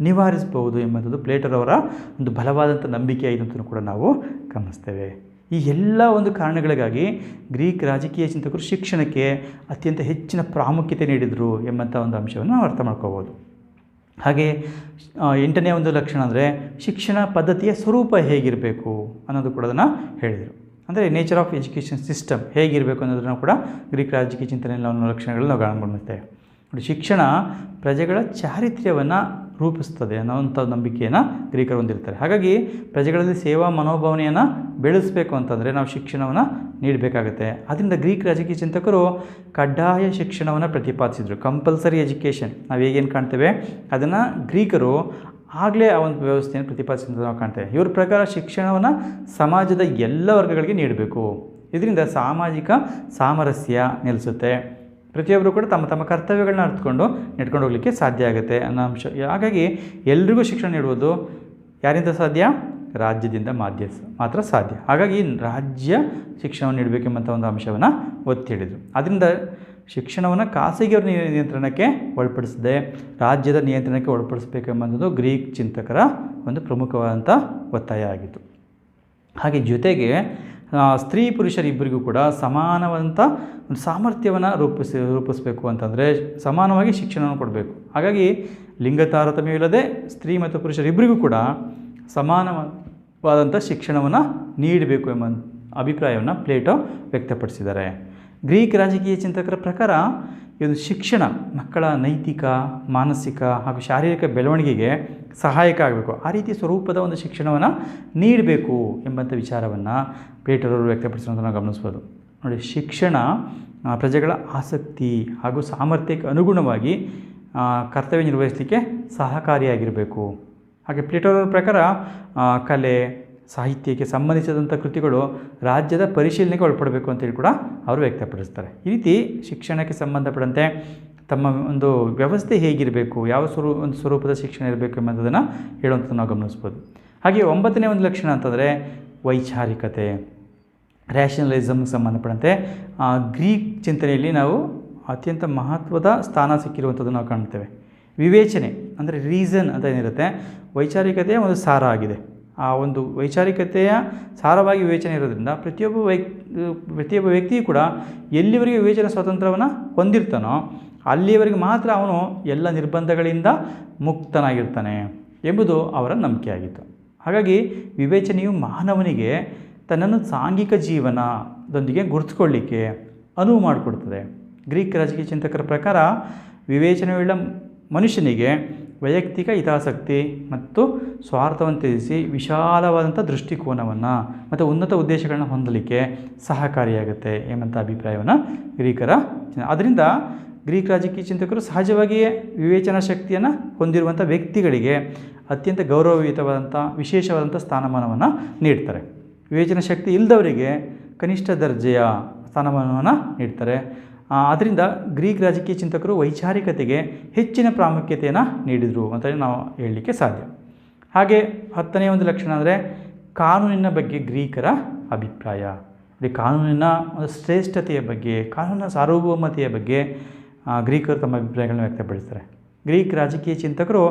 Speaker 1: ನಿವಾರಿಸಬಹುದು ಎಂಬುದು ಪ್ಲೇಟೋರವರ ಒಂದು ಬಲವಾದಂಥ ನಂಬಿಕೆಯಾಗಿದೆ ಅಂತಲೂ ಕೂಡ ನಾವು ಗಮನಿಸ್ತೇವೆ. ಈ ಎಲ್ಲ ಒಂದು ಕಾರಣಗಳಿಗಾಗಿ ಗ್ರೀಕ್ ರಾಜಕೀಯ ಚಿಂತಕರು ಶಿಕ್ಷಣಕ್ಕೆ ಅತ್ಯಂತ ಹೆಚ್ಚಿನ ಪ್ರಾಮುಖ್ಯತೆ ನೀಡಿದರು ಎಂಬಂಥ ಒಂದು ಅಂಶವನ್ನು ನಾವು ಅರ್ಥ ಮಾಡ್ಕೋಬೋದು. ಹಾಗೆ 8ನೇ ಒಂದು ಲಕ್ಷಣ ಅಂದರೆ ಶಿಕ್ಷಣ ಪದ್ಧತಿಯ ಸ್ವರೂಪ ಹೇಗಿರಬೇಕು ಅನ್ನೋದು ಕೂಡ ಅದನ್ನು ಹೇಳಿದರು. ಅಂದರೆ ನೇಚರ್ ಆಫ್ ಎಜುಕೇಷನ್ ಸಿಸ್ಟಮ್ ಹೇಗಿರಬೇಕು ಅನ್ನೋದನ್ನು ಕೂಡ ಗ್ರೀಕ್ ರಾಜಕೀಯ ಚಿಂತನೆಯಲ್ಲಿ ಒಂದು ಲಕ್ಷಣಗಳು ನಾವು ಗಮನಿಸ್ತೇವೆ. ಶಿಕ್ಷಣ ಪ್ರಜೆಗಳ ಚಾರಿತ್ರ್ಯವನ್ನು ರೂಪಿಸ್ತದೆ ಅನ್ನೋವಂಥ ನಂಬಿಕೆಯನ್ನು ಗ್ರೀಕರು ಹೊಂದಿರ್ತಾರೆ. ಹಾಗಾಗಿ ಪ್ರಜೆಗಳಲ್ಲಿ ಸೇವಾ ಮನೋಭಾವನೆಯನ್ನು ಬೆಳೆಸಬೇಕು ಅಂತಂದರೆ ನಾವು ಶಿಕ್ಷಣವನ್ನು ನೀಡಬೇಕಾಗುತ್ತೆ. ಅದರಿಂದ ಗ್ರೀಕ್ ರಾಜಕೀಯ ಚಿಂತಕರು ಕಡ್ಡಾಯ ಶಿಕ್ಷಣವನ್ನು ಪ್ರತಿಪಾದಿಸಿದರು. ಕಂಪಲ್ಸರಿ ಎಜುಕೇಷನ್ ನಾವು ಹೇಗೇನು ಕಾಣ್ತೇವೆ ಅದನ್ನು ಗ್ರೀಕರು ಆಗಲೇ ಆ ಒಂದು ವ್ಯವಸ್ಥೆಯನ್ನು ಪ್ರತಿಪಾದಿಸಿದ ನಾವು ಕಾಣ್ತೇವೆ. ಇವ್ರ ಪ್ರಕಾರ ಶಿಕ್ಷಣವನ್ನು ಸಮಾಜದ ಎಲ್ಲ ವರ್ಗಗಳಿಗೆ ನೀಡಬೇಕು. ಇದರಿಂದ ಸಾಮಾಜಿಕ ಸಾಮರಸ್ಯ ನೆಲೆಸುತ್ತೆ. ಪ್ರತಿಯೊಬ್ಬರು ಕೂಡ ತಮ್ಮ ತಮ್ಮ ಕರ್ತವ್ಯಗಳನ್ನ ಅರ್ಥಕೊಂಡು ನಡ್ಕೊಂಡು ಹೋಗಲಿಕ್ಕೆ ಸಾಧ್ಯ ಆಗುತ್ತೆ ಅನ್ನೋ ಅಂಶ. ಹಾಗಾಗಿ ಎಲ್ರಿಗೂ ಶಿಕ್ಷಣ ನೀಡುವುದು ಯಾರಿಂದ ಸಾಧ್ಯ? ರಾಜ್ಯದಿಂದ ಮಾತ್ರ ಸಾಧ್ಯ. ಹಾಗಾಗಿ ರಾಜ್ಯ ಶಿಕ್ಷಣವನ್ನು ನೀಡಬೇಕೆಂಬಂಥ ಒಂದು ಅಂಶವನ್ನು ಒತ್ತಿ ಹೇಳಿದರು. ಅದರಿಂದ ಶಿಕ್ಷಣವನ್ನು ಖಾಸಗಿಯವರ ನಿಯಂತ್ರಣಕ್ಕೆ ಒಳಪಡಿಸದೆ ರಾಜ್ಯದ ನಿಯಂತ್ರಣಕ್ಕೆ ಒಳಪಡಿಸಬೇಕೆಂಬುದು ಗ್ರೀಕ್ ಚಿಂತಕರ ಒಂದು ಪ್ರಮುಖವಾದಂಥ ಒತ್ತಾಯ ಆಗಿತ್ತು. ಹಾಗೆ ಜೊತೆಗೆ ಸ್ತ್ರೀ ಪುರುಷರಿಬ್ಬರಿಗೂ ಕೂಡ ಸಮಾನವಾದಂಥ ಒಂದು ಸಾಮರ್ಥ್ಯವನ್ನು ರೂಪಿಸಬೇಕು ಅಂತಂದರೆ ಸಮಾನವಾಗಿ ಶಿಕ್ಷಣವನ್ನು ಕೊಡಬೇಕು. ಹಾಗಾಗಿ ಲಿಂಗ ತಾರತಮ್ಯವಿಲ್ಲದೆ ಸ್ತ್ರೀ ಮತ್ತು ಪುರುಷರಿಬ್ಬರಿಗೂ ಕೂಡ ಸಮಾನವಾದಂಥ ಶಿಕ್ಷಣವನ್ನು ನೀಡಬೇಕು ಎಂಬ ಅಭಿಪ್ರಾಯವನ್ನು ಪ್ಲೇಟೋ ವ್ಯಕ್ತಪಡಿಸಿದ್ದಾರೆ. ಗ್ರೀಕ್ ರಾಜಕೀಯ ಚಿಂತಕರ ಪ್ರಕಾರ ಇದು ಶಿಕ್ಷಣ ಮಕ್ಕಳ ನೈತಿಕ, ಮಾನಸಿಕ ಹಾಗೂ ಶಾರೀರಿಕ ಬೆಳವಣಿಗೆಗೆ ಸಹಾಯಕ ಆಗಬೇಕು. ಆ ರೀತಿ ಸ್ವರೂಪದ ಒಂದು ಶಿಕ್ಷಣವನ್ನು ನೀಡಬೇಕು ಎಂಬಂಥ ವಿಚಾರವನ್ನು ಪ್ಲೇಟೋರವರು ವ್ಯಕ್ತಪಡಿಸೋದನ್ನು ನಾವು ಗಮನಿಸ್ಬೋದು. ನೋಡಿ, ಶಿಕ್ಷಣ ಪ್ರಜೆಗಳ ಆಸಕ್ತಿ ಹಾಗೂ ಸಾಮರ್ಥ್ಯಕ್ಕೆ ಅನುಗುಣವಾಗಿ ಕರ್ತವ್ಯ ನಿರ್ವಹಿಸಲಿಕ್ಕೆ ಸಹಕಾರಿಯಾಗಿರಬೇಕು. ಹಾಗೆ ಪ್ಲೇಟೋರವರ ಪ್ರಕಾರ ಕಲೆ, ಸಾಹಿತ್ಯಕ್ಕೆ ಸಂಬಂಧಿಸಿದಂಥ ಕೃತಿಗಳು ರಾಜ್ಯದ ಪರಿಶೀಲನೆಗೆ ಒಳಪಡಬೇಕು ಅಂತೇಳಿ ಕೂಡ ಅವರು ವ್ಯಕ್ತಪಡಿಸ್ತಾರೆ. ಈ ರೀತಿ ಶಿಕ್ಷಣಕ್ಕೆ ಸಂಬಂಧಪಟ್ಟಂತೆ ತಮ್ಮ ಒಂದು ವ್ಯವಸ್ಥೆ ಹೇಗಿರಬೇಕು, ಯಾವ ಒಂದು ಸ್ವರೂಪದ ಶಿಕ್ಷಣ ಇರಬೇಕು ಎಂಬುದನ್ನು ಹೇಳುವಂಥದ್ದು ನಾವು ಗಮನಿಸ್ಬೋದು. ಹಾಗೆ 9ನೇ ಒಂದು ಲಕ್ಷಣ ಅಂತಂದರೆ ವೈಚಾರಿಕತೆ, ರ್ಯಾಷನಲಿಸಮ್ಗೆ ಸಂಬಂಧಪಟ್ಟಂತೆ ಗ್ರೀಕ್ ಚಿಂತನೆಯಲ್ಲಿ ನಾವು ಅತ್ಯಂತ ಮಹತ್ವದ ಸ್ಥಾನ ಸಿಕ್ಕಿರುವಂಥದ್ದು ನಾವು ಕಾಣ್ತೇವೆ. ವಿವೇಚನೆ ಅಂದರೆ ರೀಸನ್ ಅಂತ ಏನಿರುತ್ತೆ, ವೈಚಾರಿಕತೆಯ ಒಂದು ಸಾರ ಆಗಿದೆ. ಆ ಒಂದು ವೈಚಾರಿಕತೆಯ ಸಾರವಾಗಿ ವಿವೇಚನೆ ಇರೋದ್ರಿಂದ ಪ್ರತಿಯೊಬ್ಬ ವ್ಯಕ್ತಿಯೂ ಕೂಡ ಎಲ್ಲಿವರೆಗೆ ವಿವೇಚನಾ ಸ್ವಾತಂತ್ರ್ಯವನ್ನು ಹೊಂದಿರ್ತಾನೋ ಅಲ್ಲಿಯವರೆಗೆ ಮಾತ್ರ ಅವನು ಎಲ್ಲ ನಿರ್ಬಂಧಗಳಿಂದ ಮುಕ್ತನಾಗಿರ್ತಾನೆ ಎಂಬುದು ಅವರ ನಂಬಿಕೆಯಾಗಿತ್ತು. ಹಾಗಾಗಿ ವಿವೇಚನೆಯು ಮಾನವನಿಗೆ ತನ್ನನ್ನು ಸಾಂಘಿಕ ಜೀವನದೊಂದಿಗೆ ಗುರುತಿಸ್ಕೊಳ್ಳಿಕ್ಕೆ ಅನುವು ಮಾಡಿಕೊಡ್ತದೆ. ಗ್ರೀಕ್ ರಾಜಕೀಯ ಚಿಂತಕರ ಪ್ರಕಾರ ವಿವೇಚನೆಯುಳ್ಳ ಮನುಷ್ಯನಿಗೆ ವೈಯಕ್ತಿಕ ಹಿತಾಸಕ್ತಿ ಮತ್ತು ಸ್ವಾರ್ಥವನ್ನು ತ್ಯಜಿಸಿ ವಿಶಾಲವಾದಂಥ ದೃಷ್ಟಿಕೋನವನ್ನು ಮತ್ತು ಉನ್ನತ ಉದ್ದೇಶಗಳನ್ನ ಹೊಂದಲಿಕ್ಕೆ ಸಹಕಾರಿಯಾಗುತ್ತೆ ಎಂಬಂಥ ಅಭಿಪ್ರಾಯವನ್ನು ಗ್ರೀಕರ. ಅದರಿಂದ ಗ್ರೀಕ್ ರಾಜಕೀಯ ಚಿಂತಕರು ಸಹಜವಾಗಿಯೇ ವಿವೇಚನಾ ಶಕ್ತಿಯನ್ನು ಹೊಂದಿರುವಂಥ ವ್ಯಕ್ತಿಗಳಿಗೆ ಅತ್ಯಂತ ಗೌರವಯುತವಾದಂಥ ವಿಶೇಷವಾದಂಥ ಸ್ಥಾನಮಾನವನ್ನು ನೀಡ್ತಾರೆ. ವಿವೇಚನಾ ಶಕ್ತಿ ಇಲ್ಲದವರಿಗೆ ಕನಿಷ್ಠ ದರ್ಜೆಯ ಸ್ಥಾನಮಾನವನ್ನು ನೀಡ್ತಾರೆ. ಆದ್ದರಿಂದ ಗ್ರೀಕ್ ರಾಜಕೀಯ ಚಿಂತಕರು ವೈಚಾರಿಕತೆಗೆ ಹೆಚ್ಚಿನ ಪ್ರಾಮುಖ್ಯತೆಯನ್ನು ನೀಡಿದರು ಅಂತ ನಾವು ಹೇಳಲಿಕ್ಕೆ ಸಾಧ್ಯ. ಹಾಗೆ 10ನೇ ಒಂದು ಲಕ್ಷಣ ಅಂದರೆ ಕಾನೂನಿನ ಬಗ್ಗೆ ಗ್ರೀಕರ ಅಭಿಪ್ರಾಯ. ಕಾನೂನಿನ ಒಂದು ಶ್ರೇಷ್ಠತೆಯ ಬಗ್ಗೆ, ಕಾನೂನಿನ ಸಾರ್ವಭೌಮತೆಯ ಬಗ್ಗೆ ಗ್ರೀಕರು ತಮ್ಮ ಅಭಿಪ್ರಾಯಗಳನ್ನು ವ್ಯಕ್ತಪಡಿಸ್ತಾರೆ. ಗ್ರೀಕ್ ರಾಜಕೀಯ ಚಿಂತಕರು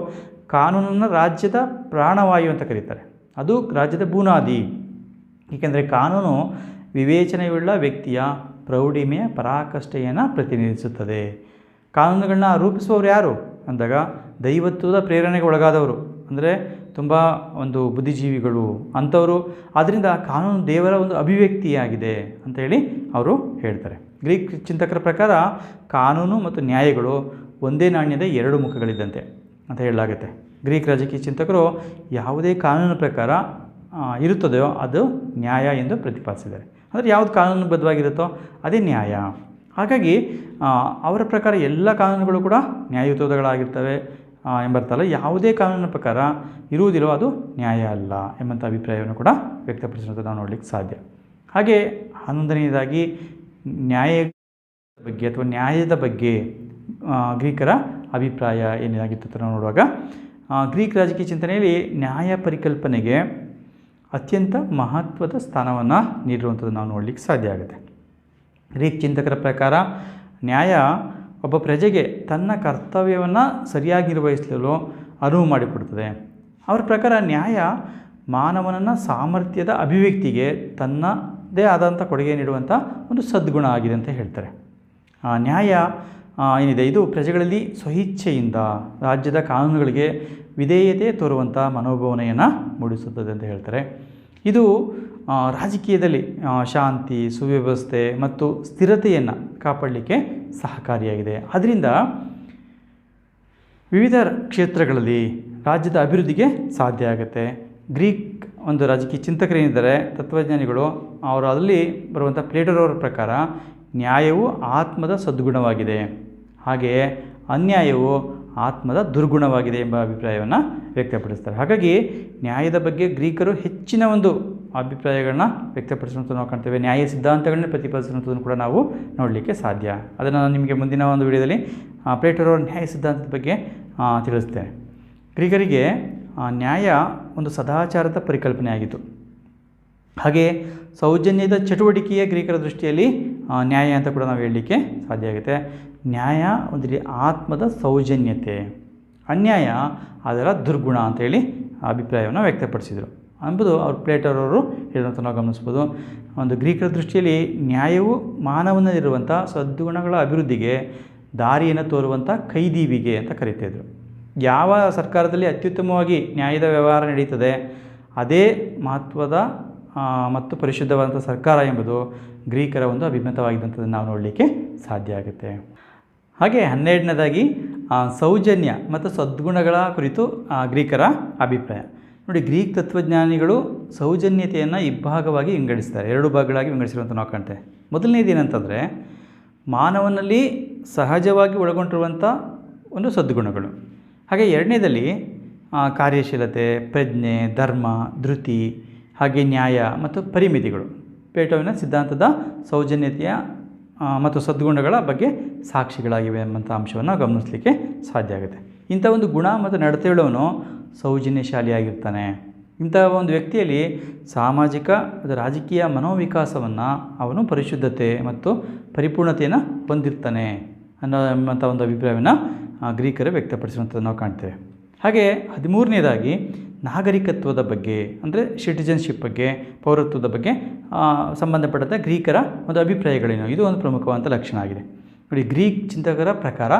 Speaker 1: ಕಾನೂನನ್ನು ರಾಜ್ಯದ ಪ್ರಾಣವಾಯು ಅಂತ ಕರೀತಾರೆ. ಅದು ರಾಜ್ಯದ ಬುನಾದಿ. ಏಕೆಂದರೆ ಕಾನೂನು ವಿವೇಚನೆಯುಳ್ಳ ವ್ಯಕ್ತಿಯ ಪ್ರೌಢಿಮೆಯ ಪರಾಕಾಷ್ಠೆಯನ್ನು ಪ್ರತಿನಿಧಿಸುತ್ತದೆ. ಕಾನೂನುಗಳನ್ನ ರೂಪಿಸುವವರು ಯಾರು ಅಂದಾಗ ದೈವತ್ವದ ಪ್ರೇರಣೆಗೆ ಒಳಗಾದವರು, ಅಂದರೆ ತುಂಬ ಒಂದು ಬುದ್ಧಿಜೀವಿಗಳು ಅಂಥವರು. ಆದ್ದರಿಂದ ಕಾನೂನು ದೇವರ ಒಂದು ಅಭಿವ್ಯಕ್ತಿಯಾಗಿದೆ ಅಂತೇಳಿ ಅವರು ಹೇಳ್ತಾರೆ. ಗ್ರೀಕ್ ಚಿಂತಕರ ಪ್ರಕಾರ ಕಾನೂನು ಮತ್ತು ನ್ಯಾಯಗಳು ಒಂದೇ ನಾಣ್ಯದ 2 ಮುಖಗಳಿದ್ದಂತೆ ಅಂತ ಹೇಳಲಾಗುತ್ತೆ. ಗ್ರೀಕ್ ರಾಜಕೀಯ ಚಿಂತಕರು ಯಾವುದೇ ಕಾನೂನು ಪ್ರಕಾರ ಇರುತ್ತದೆಯೋ ಅದು ನ್ಯಾಯ ಎಂದು ಪ್ರತಿಪಾದಿಸಿದ್ದಾರೆ. ಅಂದರೆ ಯಾವುದು ಕಾನೂನುಬದ್ಧವಾಗಿರುತ್ತೋ ಅದೇ ನ್ಯಾಯ. ಹಾಗಾಗಿ ಅವರ ಪ್ರಕಾರ ಎಲ್ಲ ಕಾನೂನುಗಳು ಕೂಡ ನ್ಯಾಯಯುತಗಳಾಗಿರ್ತವೆ ಎಂಬರ್ಥಲ್ಲ. ಯಾವುದೇ ಕಾನೂನಿನ ಪ್ರಕಾರ ಇರುವುದಿಲ್ಲೋ ಅದು ನ್ಯಾಯ ಅಲ್ಲ ಎಂಬಂಥ ಅಭಿಪ್ರಾಯವನ್ನು ಕೂಡ ವ್ಯಕ್ತಪಡಿಸೋದು ನಾವು ನೋಡಲಿಕ್ಕೆ ಸಾಧ್ಯ. ಹಾಗೆ 11ನೇದಾಗಿ ಬಗ್ಗೆ ಅಥವಾ ನ್ಯಾಯದ ಬಗ್ಗೆ ಗ್ರೀಕರ ಅಭಿಪ್ರಾಯ ಏನಾಗಿತ್ತು ಅಂತ ನಾವು ನೋಡುವಾಗ ಗ್ರೀಕ್ ರಾಜಕೀಯ ಚಿಂತನೆಯಲ್ಲಿ ನ್ಯಾಯ ಪರಿಕಲ್ಪನೆಗೆ ಅತ್ಯಂತ ಮಹತ್ವದ ಸ್ಥಾನವನ್ನು ನೀಡಿರುವಂಥದ್ದು ನಾವು ನೋಡಲಿಕ್ಕೆ ಸಾಧ್ಯ ಆಗುತ್ತೆ. ಗ್ರೀಕ್ ಚಿಂತಕರ ಪ್ರಕಾರ ನ್ಯಾಯ ಒಬ್ಬ ಪ್ರಜೆಗೆ ತನ್ನ ಕರ್ತವ್ಯವನ್ನು ಸರಿಯಾಗಿ ನಿರ್ವಹಿಸಲು ಅನುವು ಮಾಡಿಕೊಡ್ತದೆ. ಅವರ ಪ್ರಕಾರ ನ್ಯಾಯ ಮಾನವನನ್ನು ಸಾಮರ್ಥ್ಯದ ಅಭಿವ್ಯಕ್ತಿಗೆ ತನ್ನದೇ ಆದಂಥ ಕೊಡುಗೆ ನೀಡುವಂಥ ಒಂದು ಸದ್ಗುಣ ಆಗಿದೆ ಅಂತ ಹೇಳ್ತಾರೆ. ನ್ಯಾಯ ಏನಿದೆ ಇದು ಪ್ರಜೆಗಳಲ್ಲಿ ಸ್ವಇಚ್ಛೆಯಿಂದ ರಾಜ್ಯದ ಕಾನೂನುಗಳಿಗೆ ವಿಧೇಯತೆ ತೋರುವಂಥ ಮನೋಭಾವನೆಯನ್ನು ಮೂಡಿಸುತ್ತದೆ ಅಂತ ಹೇಳ್ತಾರೆ. ಇದು ರಾಜಕೀಯದಲ್ಲಿ ಶಾಂತಿ, ಸುವ್ಯವಸ್ಥೆ ಮತ್ತು ಸ್ಥಿರತೆಯನ್ನು ಕಾಪಾಡಲಿಕ್ಕೆ ಸಹಕಾರಿಯಾಗಿದೆ. ಅದರಿಂದ ವಿವಿಧ ಕ್ಷೇತ್ರಗಳಲ್ಲಿ ರಾಜ್ಯದ ಅಭಿವೃದ್ಧಿಗೆ ಸಾಧ್ಯ ಆಗುತ್ತೆ. ಗ್ರೀಕ್ ಒಂದು ರಾಜಕೀಯ ಚಿಂತಕರೇನಿದ್ದಾರೆ, ತತ್ವಜ್ಞಾನಿಗಳು, ಅವರು ಅಲ್ಲಿ ಬರುವಂಥ ಪ್ಲೇಟೋರವರ ಪ್ರಕಾರ ನ್ಯಾಯವು ಆತ್ಮದ ಸದ್ಗುಣವಾಗಿದೆ, ಹಾಗೆಯೇ ಅನ್ಯಾಯವು ಆತ್ಮದ ದುರ್ಗುಣವಾಗಿದೆ ಎಂಬ ಅಭಿಪ್ರಾಯವನ್ನು ವ್ಯಕ್ತಪಡಿಸ್ತಾರೆ. ಹಾಗಾಗಿ ನ್ಯಾಯದ ಬಗ್ಗೆ ಗ್ರೀಕರು ಹೆಚ್ಚಿನ ಒಂದು ಅಭಿಪ್ರಾಯಗಳನ್ನ ವ್ಯಕ್ತಪಡಿಸುವಂಥ ನಾವು ಕಾಣ್ತೇವೆ. ನ್ಯಾಯ ಸಿದ್ಧಾಂತಗಳನ್ನ ಪ್ರತಿಪಾದಿಸುವಂಥದ್ದನ್ನು ಕೂಡ ನಾವು ನೋಡಲಿಕ್ಕೆ ಸಾಧ್ಯ. ಅದನ್ನು ನಾನು ನಿಮಗೆ ಮುಂದಿನ ಒಂದು ವಿಡಿಯೋದಲ್ಲಿ ಪ್ಲೇಟೋರವರ ನ್ಯಾಯ ಸಿದ್ಧಾಂತದ ಬಗ್ಗೆ ತಿಳಿಸ್ತೇನೆ. ಗ್ರೀಕರಿಗೆ ನ್ಯಾಯ ಒಂದು ಸದಾಚಾರದ ಪರಿಕಲ್ಪನೆ ಆಗಿತ್ತು. ಹಾಗೆ ಸೌಜನ್ಯದ ಚಟುವಟಿಕೆಯ ಗ್ರೀಕರ ದೃಷ್ಟಿಯಲ್ಲಿ ನ್ಯಾಯ ಅಂತ ಕೂಡ ನಾವು ಹೇಳಲಿಕ್ಕೆ ಸಾಧ್ಯ ಆಗುತ್ತೆ. ನ್ಯಾಯ ಒಂದು ಆತ್ಮದ ಸೌಜನ್ಯತೆ, ಅನ್ಯಾಯ ಅದರ ದುರ್ಗುಣ ಅಂತೇಳಿ ಅಭಿಪ್ರಾಯವನ್ನು ವ್ಯಕ್ತಪಡಿಸಿದರು ಎಂಬುದು ಅವರು ಪ್ಲೇಟೋರವರು ಹೇಳುವಂಥ ನಾವು ಗಮನಿಸ್ಬೋದು. ಒಂದು ಗ್ರೀಕರ ದೃಷ್ಟಿಯಲ್ಲಿ ನ್ಯಾಯವು ಮಾನವನಲ್ಲಿರುವಂಥ ಸದ್ಗುಣಗಳ ಅಭಿವೃದ್ಧಿಗೆ ದಾರಿಯನ್ನು ತೋರುವಂಥ ಕೈದೀವಿಗೆ ಅಂತ ಕರೀತಿದ್ರು. ಯಾವ ಸರ್ಕಾರದಲ್ಲಿ ಅತ್ಯುತ್ತಮವಾಗಿ ನ್ಯಾಯದ ವ್ಯವಹಾರ ನಡೀತದೆ ಅದೇ ಮಹತ್ವದ ಮತ್ತು ಪರಿಶುದ್ಧವಾದಂಥ ಸರ್ಕಾರ ಎಂಬುದು ಗ್ರೀಕರ ಒಂದು ಅಭಿಮತವಾಗಿದ್ದಂಥದ್ದನ್ನು ನಾವು ನೋಡಲಿಕ್ಕೆ ಸಾಧ್ಯ ಆಗುತ್ತೆ. ಹಾಗೆ 12ನೇದಾಗಿ ಸೌಜನ್ಯ ಮತ್ತು ಸದ್ಗುಣಗಳ ಕುರಿತು ಗ್ರೀಕರ ಅಭಿಪ್ರಾಯ. ನೋಡಿ, ಗ್ರೀಕ್ ತತ್ವಜ್ಞಾನಿಗಳು ಸೌಜನ್ಯತೆಯನ್ನು ಇಬ್ಬಾಗವಾಗಿ ವಿಂಗಡಿಸ್ತಾರೆ, 2 ಭಾಗಗಳಾಗಿ ವಿಂಗಡಿಸಿರುವಂಥ ನಾವು ಕಾಣ್ತೇವೆ. ಮೊದಲನೇದು ಏನಂತಂದರೆ ಮಾನವನಲ್ಲಿ ಸಹಜವಾಗಿ ಒಳಗೊಂಡಿರುವಂಥ ಒಂದು ಸದ್ಗುಣಗಳು. ಹಾಗೆ 2ನೇದಲ್ಲಿ ಕಾರ್ಯಶೀಲತೆ, ಪ್ರಜ್ಞೆ, ಧರ್ಮ, ಧೃತಿ, ಹಾಗೆ ನ್ಯಾಯ ಮತ್ತು ಪರಿಮಿತಿಗಳು ಪ್ಲೇಟೋವಿನ ಸಿದ್ಧಾಂತದ ಸೌಜನ್ಯತೆಯ ಮತ್ತು ಸದ್ಗುಣಗಳ ಬಗ್ಗೆ ಸಾಕ್ಷಿಗಳಾಗಿವೆ ಎಂಬಂಥ ಅಂಶವನ್ನು ಗಮನಿಸಲಿಕ್ಕೆ ಸಾಧ್ಯ ಆಗುತ್ತೆ. ಇಂಥ ಒಂದು ಗುಣ ಮತ್ತು ನಡತೆಯುಳ್ಳವನು ಸೌಜನ್ಯಶಾಲಿಯಾಗಿರ್ತಾನೆ. ಇಂಥ ಒಂದು ವ್ಯಕ್ತಿಯಲ್ಲಿ ಸಾಮಾಜಿಕ ಮತ್ತು ರಾಜಕೀಯ ಮನೋವಿಕಾಸವನ್ನು ಅವನು ಪರಿಶುದ್ಧತೆ ಮತ್ತು ಪರಿಪೂರ್ಣತೆಯನ್ನು ಹೊಂದಿರ್ತಾನೆ ಅನ್ನೋಂಥ ಒಂದು ಅಭಿಪ್ರಾಯವನ್ನು ಗ್ರೀಕರು ವ್ಯಕ್ತಪಡಿಸುವಂಥದ್ದು ನಾವು ಕಾಣ್ತೇವೆ. ಹಾಗೆ 13ನೇದಾಗಿ ನಾಗರಿಕತ್ವದ ಬಗ್ಗೆ, ಅಂದರೆ ಸಿಟಿಜನ್ಶಿಪ್ ಬಗ್ಗೆ, ಪೌರತ್ವದ ಬಗ್ಗೆ ಸಂಬಂಧಪಟ್ಟಂಥ ಗ್ರೀಕರ ಒಂದು ಅಭಿಪ್ರಾಯಗಳೇನು, ಇದು ಒಂದು ಪ್ರಮುಖವಾದಂಥ ಲಕ್ಷಣ ಆಗಿದೆ. ನೋಡಿ, ಗ್ರೀಕ್ ಚಿಂತಕರ ಪ್ರಕಾರ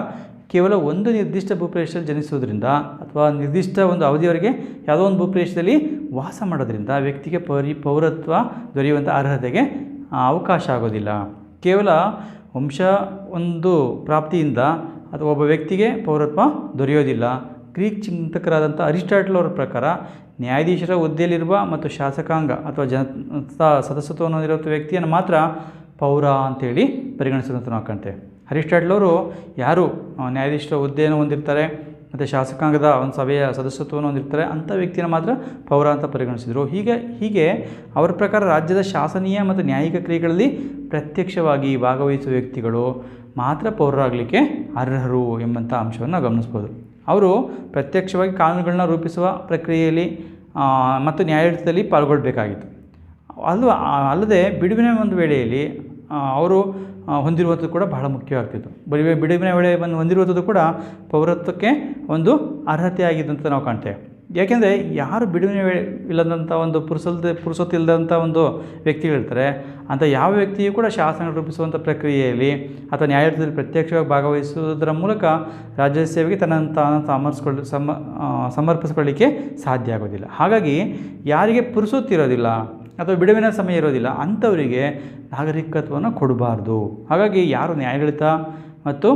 Speaker 1: ಕೇವಲ ಒಂದು ನಿರ್ದಿಷ್ಟ ಭೂಪ್ರದೇಶದಲ್ಲಿ ಜನಿಸುವುದರಿಂದ ಅಥವಾ ನಿರ್ದಿಷ್ಟ ಒಂದು ಅವಧಿಯವರೆಗೆ ಯಾವುದೋ ಒಂದು ಭೂಪ್ರದೇಶದಲ್ಲಿ ವಾಸ ಮಾಡೋದ್ರಿಂದ ವ್ಯಕ್ತಿಗೆ ಪೌರತ್ವ ದೊರೆಯುವಂಥ ಅರ್ಹತೆಗೆ ಅವಕಾಶ ಆಗೋದಿಲ್ಲ. ಕೇವಲ ವಂಶ ಒಂದು ಪ್ರಾಪ್ತಿಯಿಂದ ಅಥವಾ ಒಬ್ಬ ವ್ಯಕ್ತಿಗೆ ಪೌರತ್ವ ದೊರೆಯೋದಿಲ್ಲ. ಗ್ರೀಕ್ ಚಿಂತಕರಾದಂಥ ಅರಿಸ್ಟಾಟಲ್ ಅವರ ಪ್ರಕಾರ ನ್ಯಾಯಾಧೀಶರ ಹುದ್ದೆಯಲ್ಲಿರುವ ಮತ್ತು ಶಾಸಕಾಂಗ ಅಥವಾ ಸದಸ್ಯತ್ವವನ್ನು ಹೊಂದಿರೋ ವ್ಯಕ್ತಿಯನ್ನು ಮಾತ್ರ ಪೌರ ಅಂತೇಳಿ ಪರಿಗಣಿಸಿದಂಥ ನಾವು ಕಾಣ್ತೇವೆ. ಅರಿಸ್ಟಾಟಲ್ ಅವರು ಯಾರು ನ್ಯಾಯಾಧೀಶರ ಹುದ್ದೆಯನ್ನು ಹೊಂದಿರ್ತಾರೆ ಮತ್ತು ಶಾಸಕಾಂಗದ ಒಂದು ಸಭೆಯ ಸದಸ್ಯತ್ವವನ್ನು ಹೊಂದಿರ್ತಾರೆ ಅಂಥ ವ್ಯಕ್ತಿಯನ್ನು ಮಾತ್ರ ಪೌರ ಅಂತ ಪರಿಗಣಿಸಿದರು. ಹೀಗೆ ಅವರ ಪ್ರಕಾರ ರಾಜ್ಯದ ಶಾಸನೀಯ ಮತ್ತು ನ್ಯಾಯಿಕ ಕ್ರಿಯೆಗಳಲ್ಲಿ ಪ್ರತ್ಯಕ್ಷವಾಗಿ ಭಾಗವಹಿಸುವ ವ್ಯಕ್ತಿಗಳು ಮಾತ್ರ ಪೌರರಾಗಲಿಕ್ಕೆ ಅರ್ಹರು ಎಂಬಂಥ ಅಂಶವನ್ನು ಗಮನಿಸ್ಬೋದು. ಅವರು ಪ್ರತ್ಯಕ್ಷವಾಗಿ ಕಾನೂನುಗಳನ್ನ ರೂಪಿಸುವ ಪ್ರಕ್ರಿಯೆಯಲ್ಲಿ ಮತ್ತು ನ್ಯಾಯಾಡಳಿತದಲ್ಲಿ ಪಾಲ್ಗೊಳ್ಳಬೇಕಾಗಿತ್ತು. ಅಲ್ಲದೆ ಬಿಡುವಿನ ಒಂದು ವೇಳೆಯಲ್ಲಿ ಅವರು ಹೊಂದಿರುವಂಥದ್ದು ಕೂಡ ಬಹಳ ಮುಖ್ಯವಾಗ್ತಿತ್ತು. ಬಿಡುವಿನ ವೇಳೆಯನ್ನು ಹೊಂದಿರುವಂಥದ್ದು ಕೂಡ ಪೌರತ್ವಕ್ಕೆ ಒಂದು ಅರ್ಹತೆ ಆಗಿದ್ದಂತ ನಾವು ಕಾಣ್ತೇವೆ. ಯಾಕೆಂದರೆ ಯಾರು ಬಿಡುವಿನ ವೇಳೆ ಇಲ್ಲದಂಥ ಒಂದು ಪುರುಸೊತ್ತಿಲ್ಲದಂಥ ಒಂದು ವ್ಯಕ್ತಿಗಳಿರ್ತಾರೆ, ಅಂಥ ಯಾವ ವ್ಯಕ್ತಿಯೂ ಕೂಡ ಶಾಸನ ರೂಪಿಸುವಂಥ ಪ್ರಕ್ರಿಯೆಯಲ್ಲಿ ಅಥವಾ ನ್ಯಾಯಾಲಯದಲ್ಲಿ ಪ್ರತ್ಯಕ್ಷವಾಗಿ ಭಾಗವಹಿಸುವುದರ ಮೂಲಕ ರಾಜ್ಯ ಸೇವೆಗೆ ತನ್ನನ್ನು ಸಮರ್ಪಿಸಿಕೊಳ್ಳಿಕ್ಕೆ ಸಾಧ್ಯ ಆಗೋದಿಲ್ಲ. ಹಾಗಾಗಿ ಯಾರಿಗೆ ಪುರುಸೊತ್ತಿರೋದಿಲ್ಲ ಅಥವಾ ಬಿಡುವಿನ ಸಮಯ ಇರೋದಿಲ್ಲ ಅಂಥವರಿಗೆ ನಾಗರಿಕತ್ವವನ್ನು ಕೊಡಬಾರ್ದು. ಹಾಗಾಗಿ ಯಾರು ನ್ಯಾಯಾಡಳಿತ ಮತ್ತು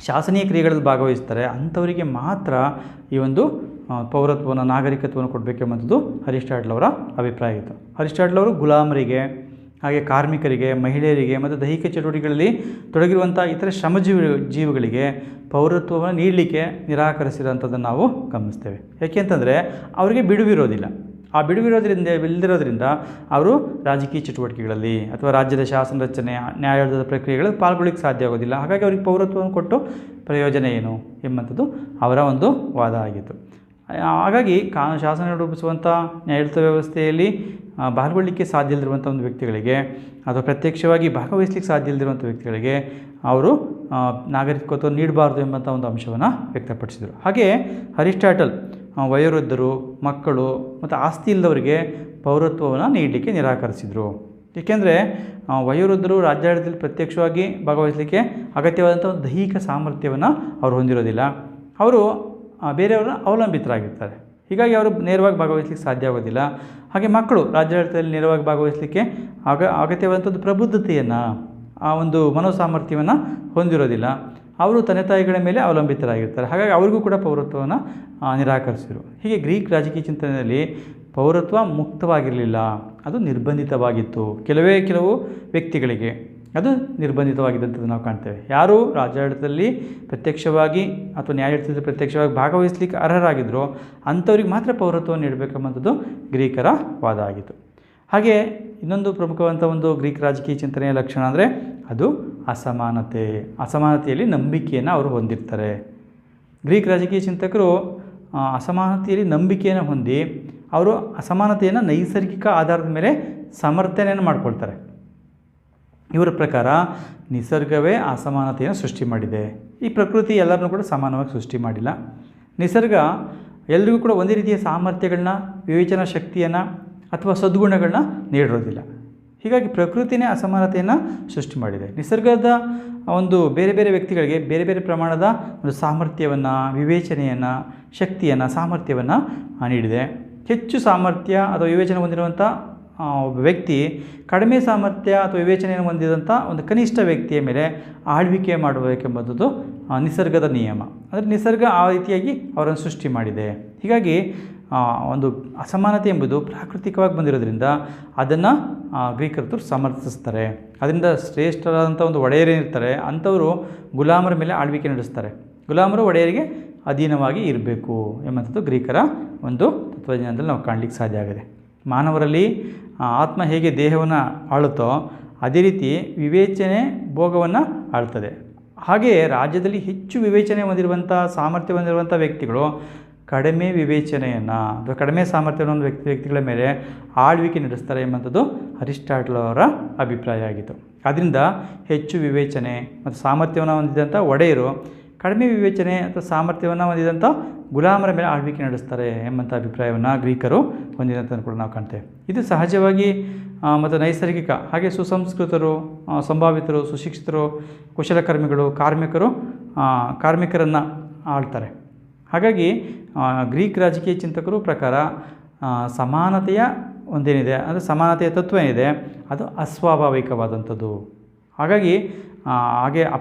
Speaker 1: ಶಾಸನೀಯ ಕ್ರಿಯೆಗಳಲ್ಲಿ ಭಾಗವಹಿಸ್ತಾರೆ ಅಂಥವರಿಗೆ ಮಾತ್ರ ಈ ಒಂದು ಪೌರತ್ವವನ್ನು ನಾಗರಿಕತ್ವವನ್ನು ಕೊಡಬೇಕೆಂಬುದು ಅರಿಸ್ಟಾಟಲ್ ಅವರ ಅಭಿಪ್ರಾಯ ಇತ್ತು. ಅರಿಸ್ಟಾಟಲ್ ಅವರು ಗುಲಾಮರಿಗೆ, ಹಾಗೆ ಕಾರ್ಮಿಕರಿಗೆ, ಮಹಿಳೆಯರಿಗೆ ಮತ್ತು ದೈಹಿಕ ಚಟುವಟಿಕೆಗಳಲ್ಲಿ ತೊಡಗಿರುವಂಥ ಇತರ ಜೀವಿಗಳಿಗೆ ಪೌರತ್ವವನ್ನು ನೀಡಲಿಕ್ಕೆ ನಿರಾಕರಿಸಿರೋಂಥದ್ದನ್ನು ನಾವು ಗಮನಿಸ್ತೇವೆ. ಯಾಕೆಂತಂದರೆ ಅವರಿಗೆ ಬಿಡುವಿರೋದಿಲ್ಲ. ಆ ಇಲ್ಲದಿರೋದ್ರಿಂದ ಅವರು ರಾಜಕೀಯ ಚಟುವಟಿಕೆಗಳಲ್ಲಿ ಅಥವಾ ರಾಜ್ಯದ ಶಾಸನ ರಚನೆ, ನ್ಯಾಯಾಲಯದ ಪ್ರಕ್ರಿಯೆಗಳಲ್ಲಿ ಪಾಲ್ಗೊಳ್ಳಿಕ್ಕೆ ಸಾಧ್ಯ ಆಗೋದಿಲ್ಲ. ಹಾಗಾಗಿ ಅವರಿಗೆ ಪೌರತ್ವವನ್ನು ಕೊಟ್ಟು ಪ್ರಯೋಜನ ಏನು ಎಂಬಂಥದ್ದು ಅವರ ಒಂದು ವಾದ ಆಗಿತ್ತು. ಹಾಗಾಗಿ ಶಾಸನ ರೂಪಿಸುವಂಥ ನ್ಯಾಯಾಡಳಿತ ವ್ಯವಸ್ಥೆಯಲ್ಲಿ ಪಾಲ್ಗೊಳ್ಳಿಕ್ಕೆ ಸಾಧ್ಯ ಇಲ್ಲದಿರುವಂಥ ಒಂದು ವ್ಯಕ್ತಿಗಳಿಗೆ ಅಥವಾ ಪ್ರತ್ಯಕ್ಷವಾಗಿ ಭಾಗವಹಿಸಲಿಕ್ಕೆ ಸಾಧ್ಯ ಇಲ್ಲದಿರುವಂಥ ವ್ಯಕ್ತಿಗಳಿಗೆ ಅವರು ನಾಗರಿಕತ್ವವನ್ನು ನೀಡಬಾರ್ದು ಎಂಬಂಥ ಒಂದು ಅಂಶವನ್ನು ವ್ಯಕ್ತಪಡಿಸಿದರು. ಹಾಗೆ ಅರಿಸ್ಟಾಟಲ್ ವಯೋವೃದ್ಧರು, ಮಕ್ಕಳು ಮತ್ತು ಆಸ್ತಿ ಇಲ್ಲದವರಿಗೆ ಪೌರತ್ವವನ್ನು ನೀಡಲಿಕ್ಕೆ ನಿರಾಕರಿಸಿದರು. ಏಕೆಂದರೆ ವಯೋವೃದ್ಧರು ರಾಜ್ಯಾಡಳಿತದಲ್ಲಿ ಪ್ರತ್ಯಕ್ಷವಾಗಿ ಭಾಗವಹಿಸಲಿಕ್ಕೆ ಅಗತ್ಯವಾದಂಥ ಒಂದು ದೈಹಿಕ ಸಾಮರ್ಥ್ಯವನ್ನು ಅವರು ಹೊಂದಿರೋದಿಲ್ಲ. ಅವರು ಬೇರೆಯವರ ಅವಲಂಬಿತರಾಗಿರ್ತಾರೆ. ಹೀಗಾಗಿ ಅವರು ನೇರವಾಗಿ ಭಾಗವಹಿಸಲಿಕ್ಕೆ ಸಾಧ್ಯ ಆಗೋದಿಲ್ಲ. ಹಾಗೆ ಮಕ್ಕಳು ರಾಜ್ಯಾಡಳಿತದಲ್ಲಿ ನೇರವಾಗಿ ಭಾಗವಹಿಸಲಿಕ್ಕೆ ಅಗತ್ಯವಾದಂಥದ್ದು ಪ್ರಬುದ್ಧತೆಯನ್ನು, ಆ ಒಂದು ಮನೋಸಾಮರ್ಥ್ಯವನ್ನು ಹೊಂದಿರೋದಿಲ್ಲ. ಅವರು ತಂದೆ ತಾಯಿಗಳ ಮೇಲೆ ಅವಲಂಬಿತರಾಗಿರ್ತಾರೆ. ಹಾಗಾಗಿ ಅವರಿಗೂ ಕೂಡ ಪೌರತ್ವವನ್ನು ನಿರಾಕರಿಸಿದರು. ಹೀಗೆ ಗ್ರೀಕ್ ರಾಜಕೀಯ ಚಿಂತನೆಯಲ್ಲಿ ಪೌರತ್ವ ಮುಕ್ತವಾಗಿರಲಿಲ್ಲ, ಅದು ನಿರ್ಬಂಧಿತವಾಗಿತ್ತು. ಕೆಲವು ವ್ಯಕ್ತಿಗಳಿಗೆ ಅದು ನಿರ್ಬಂಧಿತವಾಗಿದ್ದಂಥದ್ದು ನಾವು ಕಾಣ್ತೇವೆ. ಯಾರು ರಾಜ್ಯಾಡಳಿತದಲ್ಲಿ ಪ್ರತ್ಯಕ್ಷವಾಗಿ ಅಥವಾ ನ್ಯಾಯಾಡಳಿತದಲ್ಲಿ ಪ್ರತ್ಯಕ್ಷವಾಗಿ ಭಾಗವಹಿಸಲಿಕ್ಕೆ ಅರ್ಹರಾಗಿದ್ದರೋ ಅಂಥವ್ರಿಗೆ ಮಾತ್ರ ಪೌರತ್ವವನ್ನು ನೀಡಬೇಕೆಂಬಂಥದ್ದು ಗ್ರೀಕರ ವಾದ ಆಗಿತ್ತು. ಹಾಗೆ ಇನ್ನೊಂದು ಪ್ರಮುಖವಾದಂಥ ಒಂದು ಗ್ರೀಕ್ ರಾಜಕೀಯ ಚಿಂತನೆಯ ಲಕ್ಷಣ ಅಂದರೆ ಅದು ಅಸಮಾನತೆಯಲ್ಲಿ ನಂಬಿಕೆಯನ್ನು ಅವರು ಹೊಂದಿರ್ತಾರೆ. ಗ್ರೀಕ್ ರಾಜಕೀಯ ಚಿಂತಕರು ಅಸಮಾನತೆಯಲ್ಲಿ ನಂಬಿಕೆಯನ್ನು ಹೊಂದಿ ಅವರು ಅಸಮಾನತೆಯನ್ನು ನೈಸರ್ಗಿಕ ಆಧಾರದ ಮೇಲೆ ಸಮರ್ಥನೆಯನ್ನು ಮಾಡ್ಕೊಳ್ತಾರೆ. ಇವರ ಪ್ರಕಾರ ನಿಸರ್ಗವೇ ಅಸಮಾನತೆಯನ್ನು ಸೃಷ್ಟಿ ಮಾಡಿದೆ. ಈ ಪ್ರಕೃತಿ ಎಲ್ಲರನ್ನೂ ಕೂಡ ಸಮಾನವಾಗಿ ಸೃಷ್ಟಿ ಮಾಡಿಲ್ಲ. ನಿಸರ್ಗ ಎಲ್ರಿಗೂ ಕೂಡ ಒಂದೇ ರೀತಿಯ ಸಾಮರ್ಥ್ಯಗಳನ್ನ, ವಿವೇಚನಾ ಶಕ್ತಿಯನ್ನು ಅಥವಾ ಸದ್ಗುಣಗಳನ್ನ ನೀಡಿರೋದಿಲ್ಲ. ಹೀಗಾಗಿ ಪ್ರಕೃತಿನೇ ಅಸಮಾನತೆಯನ್ನು ಸೃಷ್ಟಿ ಮಾಡಿದೆ. ನಿಸರ್ಗದ ಒಂದು ಬೇರೆ ಬೇರೆ ವ್ಯಕ್ತಿಗಳಿಗೆ ಬೇರೆ ಬೇರೆ ಪ್ರಮಾಣದ ಒಂದು ಸಾಮರ್ಥ್ಯವನ್ನು, ವಿವೇಚನೆಯನ್ನು, ಶಕ್ತಿಯನ್ನು, ಸಾಮರ್ಥ್ಯವನ್ನು ನೀಡಿದೆ. ಹೆಚ್ಚು ಸಾಮರ್ಥ್ಯ ಅಥವಾ ವಿವೇಚನೆ ಹೊಂದಿರುವಂಥ ಒಬ್ಬ ವ್ಯಕ್ತಿ ಕಡಿಮೆ ಸಾಮರ್ಥ್ಯ ಅಥವಾ ವಿವೇಚನೆಯನ್ನು ಹೊಂದಿದಂಥ ಒಂದು ಕನಿಷ್ಠ ವ್ಯಕ್ತಿಯ ಮೇಲೆ ಆಳ್ವಿಕೆ ಮಾಡಬೇಕೆಂಬುದು ನಿಸರ್ಗದ ನಿಯಮ. ಅಂದರೆ ನಿಸರ್ಗ ಆ ರೀತಿಯಾಗಿ ಅವರನ್ನು ಸೃಷ್ಟಿ ಮಾಡಿದೆ. ಹೀಗಾಗಿ ಒಂದು ಅಸಮಾನತೆ ಎಂಬುದು ಪ್ರಾಕೃತಿಕವಾಗಿ ಬಂದಿರೋದ್ರಿಂದ ಅದನ್ನು ಗ್ರೀಕರು ಸಮರ್ಥಿಸ್ತಾರೆ. ಅದರಿಂದ ಶ್ರೇಷ್ಠರಾದಂಥ ಒಂದು ಒಡೆಯರೇನಿರ್ತಾರೆ ಅಂಥವರು ಗುಲಾಮರ ಮೇಲೆ ಆಳ್ವಿಕೆ ನಡೆಸ್ತಾರೆ. ಗುಲಾಮರು ಒಡೆಯರಿಗೆ ಅಧೀನವಾಗಿ ಇರಬೇಕು ಎಂಬಂಥದ್ದು ಗ್ರೀಕರ ಒಂದು ತತ್ವಜ್ಞಾನದಲ್ಲಿ ನಾವು ಕಾಣಲಿಕ್ಕೆ ಸಾಧ್ಯ ಆಗಿದೆ. ಮಾನವರಲ್ಲಿ ಆತ್ಮ ಹೇಗೆ ದೇಹವನ್ನು ಆಳುತ್ತೋ ಅದೇ ರೀತಿ ವಿವೇಚನೆ ಭೋಗವನ್ನು ಆಳ್ತದೆ. ಹಾಗೆಯೇ ರಾಜ್ಯದಲ್ಲಿ ಹೆಚ್ಚು ವಿವೇಚನೆ ಹೊಂದಿರುವಂಥ, ಸಾಮರ್ಥ್ಯ ಹೊಂದಿರುವಂಥ ವ್ಯಕ್ತಿಗಳು ಕಡಿಮೆ ವಿವೇಚನೆಯನ್ನು ಅಥವಾ ಕಡಿಮೆ ಸಾಮರ್ಥ್ಯವನ್ನು ಒಂದು ವ್ಯಕ್ತಿಗಳ ಮೇಲೆ ಆಳ್ವಿಕೆ ನಡೆಸ್ತಾರೆ ಎಂಬಂಥದ್ದು ಅರಿಸ್ಟಾಟಲ್ ಅವರ ಅಭಿಪ್ರಾಯ ಆಗಿತ್ತು. ಆದ್ದರಿಂದ ಹೆಚ್ಚು ವಿವೇಚನೆ ಮತ್ತು ಸಾಮರ್ಥ್ಯವನ್ನು ಹೊಂದಿದಂಥ ಒಡೆಯರು ಕಡಿಮೆ ವಿವೇಚನೆ ಅಥವಾ ಸಾಮರ್ಥ್ಯವನ್ನು ಹೊಂದಿದಂಥ ಗುಲಾಮರ ಮೇಲೆ ಆಳ್ವಿಕೆ ನಡೆಸ್ತಾರೆ ಎಂಬಂಥ ಅಭಿಪ್ರಾಯವನ್ನು ಗ್ರೀಕರು ಹೊಂದಿದಂಥದ್ದು ಕೂಡ ನಾವು ಕಾಣ್ತೇವೆ. ಇದು ಸಹಜವಾಗಿ ಮತ್ತು ನೈಸರ್ಗಿಕ. ಹಾಗೆ ಸುಸಂಸ್ಕೃತರು, ಸಂಭಾವಿತರು, ಸುಶಿಕ್ಷಿತರು, ಕುಶಲಕರ್ಮಿಗಳು, ಕಾರ್ಮಿಕರನ್ನು ಆಳ್ತಾರೆ. ಹಾಗಾಗಿ ಗ್ರೀಕ್ ರಾಜಕೀಯ ಚಿಂತಕರು ಪ್ರಕಾರ ಸಮಾನತೆಯ ಒಂದೇನಿದೆ ಅಂದರೆ ಸಮಾನತೆಯ ತತ್ವ ಏನಿದೆ ಅದು ಅಸ್ವಾಭಾವಿಕವಾದಂಥದ್ದು. ಹಾಗೆ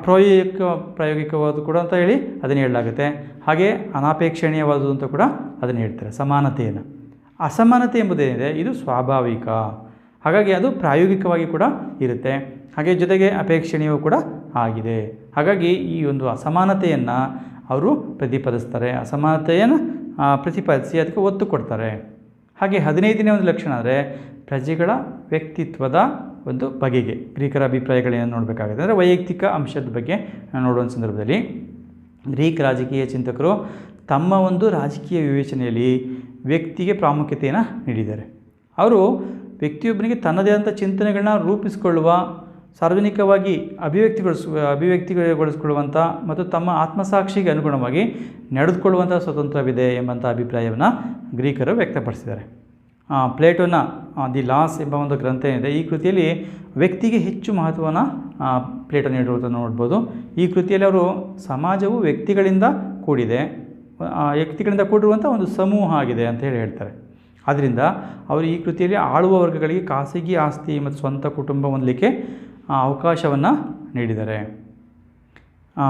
Speaker 1: ಪ್ರಾಯೋಗಿಕವಾದ ಕೂಡ ಅಂತ ಹೇಳಿ ಅದನ್ನು ಹೇಳಲಾಗುತ್ತೆ. ಹಾಗೆ ಅನಾಪೇಕ್ಷಣೀಯವಾದದ್ದು ಅಂತ ಕೂಡ ಅದನ್ನು ಹೇಳ್ತಾರೆ ಸಮಾನತೆಯನ್ನು. ಅಸಮಾನತೆ ಎಂಬುದೇನಿದೆ ಇದು ಸ್ವಾಭಾವಿಕ. ಹಾಗಾಗಿ ಅದು ಪ್ರಾಯೋಗಿಕವಾಗಿ ಕೂಡ ಇರುತ್ತೆ. ಹಾಗೆ ಜೊತೆಗೆ ಅಪೇಕ್ಷಣೀಯವೂ ಕೂಡ ಆಗಿದೆ. ಹಾಗಾಗಿ ಈ ಒಂದು ಅಸಮಾನತೆಯನ್ನು ಅವರು ಪ್ರತಿಪಾದಿಸ್ತಾರೆ. ಅಸಮಾನತೆಯನ್ನು ಪ್ರತಿಪಾದಿಸಿ ಅದಕ್ಕೆ ಒತ್ತು ಕೊಡ್ತಾರೆ. ಹಾಗೆ 15ನೇ ಒಂದು ಲಕ್ಷಣ ಅಂದರೆ ಪ್ರಜೆಗಳ ವ್ಯಕ್ತಿತ್ವದ ಒಂದು ಬಗೆಗೆ ಗ್ರೀಕರ ಅಭಿಪ್ರಾಯಗಳೇನು ನೋಡಬೇಕಾಗುತ್ತೆ ಅಂದರೆ ವೈಯಕ್ತಿಕ ಅಂಶದ ಬಗ್ಗೆ ನೋಡುವ ಸಂದರ್ಭದಲ್ಲಿ ಗ್ರೀಕ್ ರಾಜಕೀಯ ಚಿಂತಕರು ತಮ್ಮ ಒಂದು ರಾಜಕೀಯ ವಿವೇಚನೆಯಲ್ಲಿ ವ್ಯಕ್ತಿಗೆ ಪ್ರಾಮುಖ್ಯತೆಯನ್ನು ನೀಡಿದ್ದಾರೆ. ಅವರು ವ್ಯಕ್ತಿಯೊಬ್ಬನಿಗೆ ತನ್ನದೇ ಆದಂಥ ಚಿಂತನೆಗಳನ್ನ ರೂಪಿಸಿಕೊಳ್ಳುವ, ಸಾರ್ವಜನಿಕವಾಗಿ ಅಭಿವ್ಯಕ್ತಿಗೊಳಿಸಿಕೊಳ್ಳುವಂಥ ಮತ್ತು ತಮ್ಮ ಆತ್ಮಸಾಕ್ಷಿಗೆ ಅನುಗುಣವಾಗಿ ನಡೆದುಕೊಳ್ಳುವಂಥ ಸ್ವತಂತ್ರವಿದೆ ಎಂಬಂಥ ಅಭಿಪ್ರಾಯವನ್ನು ಗ್ರೀಕರು ವ್ಯಕ್ತಪಡಿಸಿದ್ದಾರೆ. ಪ್ಲೇಟೋನ ದಿ ಲಾಸ್ ಎಂಬ ಒಂದು ಗ್ರಂಥ ಏನಿದೆ, ಈ ಕೃತಿಯಲ್ಲಿ ವ್ಯಕ್ತಿಗೆ ಹೆಚ್ಚು ಮಹತ್ವವನ್ನು ಪ್ಲೇಟೋ ನೀಡಿರುವುದನ್ನು ನೋಡ್ಬೋದು. ಈ ಕೃತಿಯಲ್ಲಿ ಅವರು ಸಮಾಜವು ವ್ಯಕ್ತಿಗಳಿಂದ ಕೂಡಿರುವಂಥ ಒಂದು ಸಮೂಹ ಆಗಿದೆ ಅಂತ ಹೇಳ್ತಾರೆ. ಆದ್ದರಿಂದ ಅವರು ಈ ಕೃತಿಯಲ್ಲಿ ಆಳುವ ವರ್ಗಗಳಿಗೆ ಖಾಸಗಿ ಆಸ್ತಿ ಮತ್ತು ಸ್ವಂತ ಕುಟುಂಬ ಹೊಂದಲಿಕ್ಕೆ ಅವಕಾಶವನ್ನು ನೀಡಿದ್ದಾರೆ.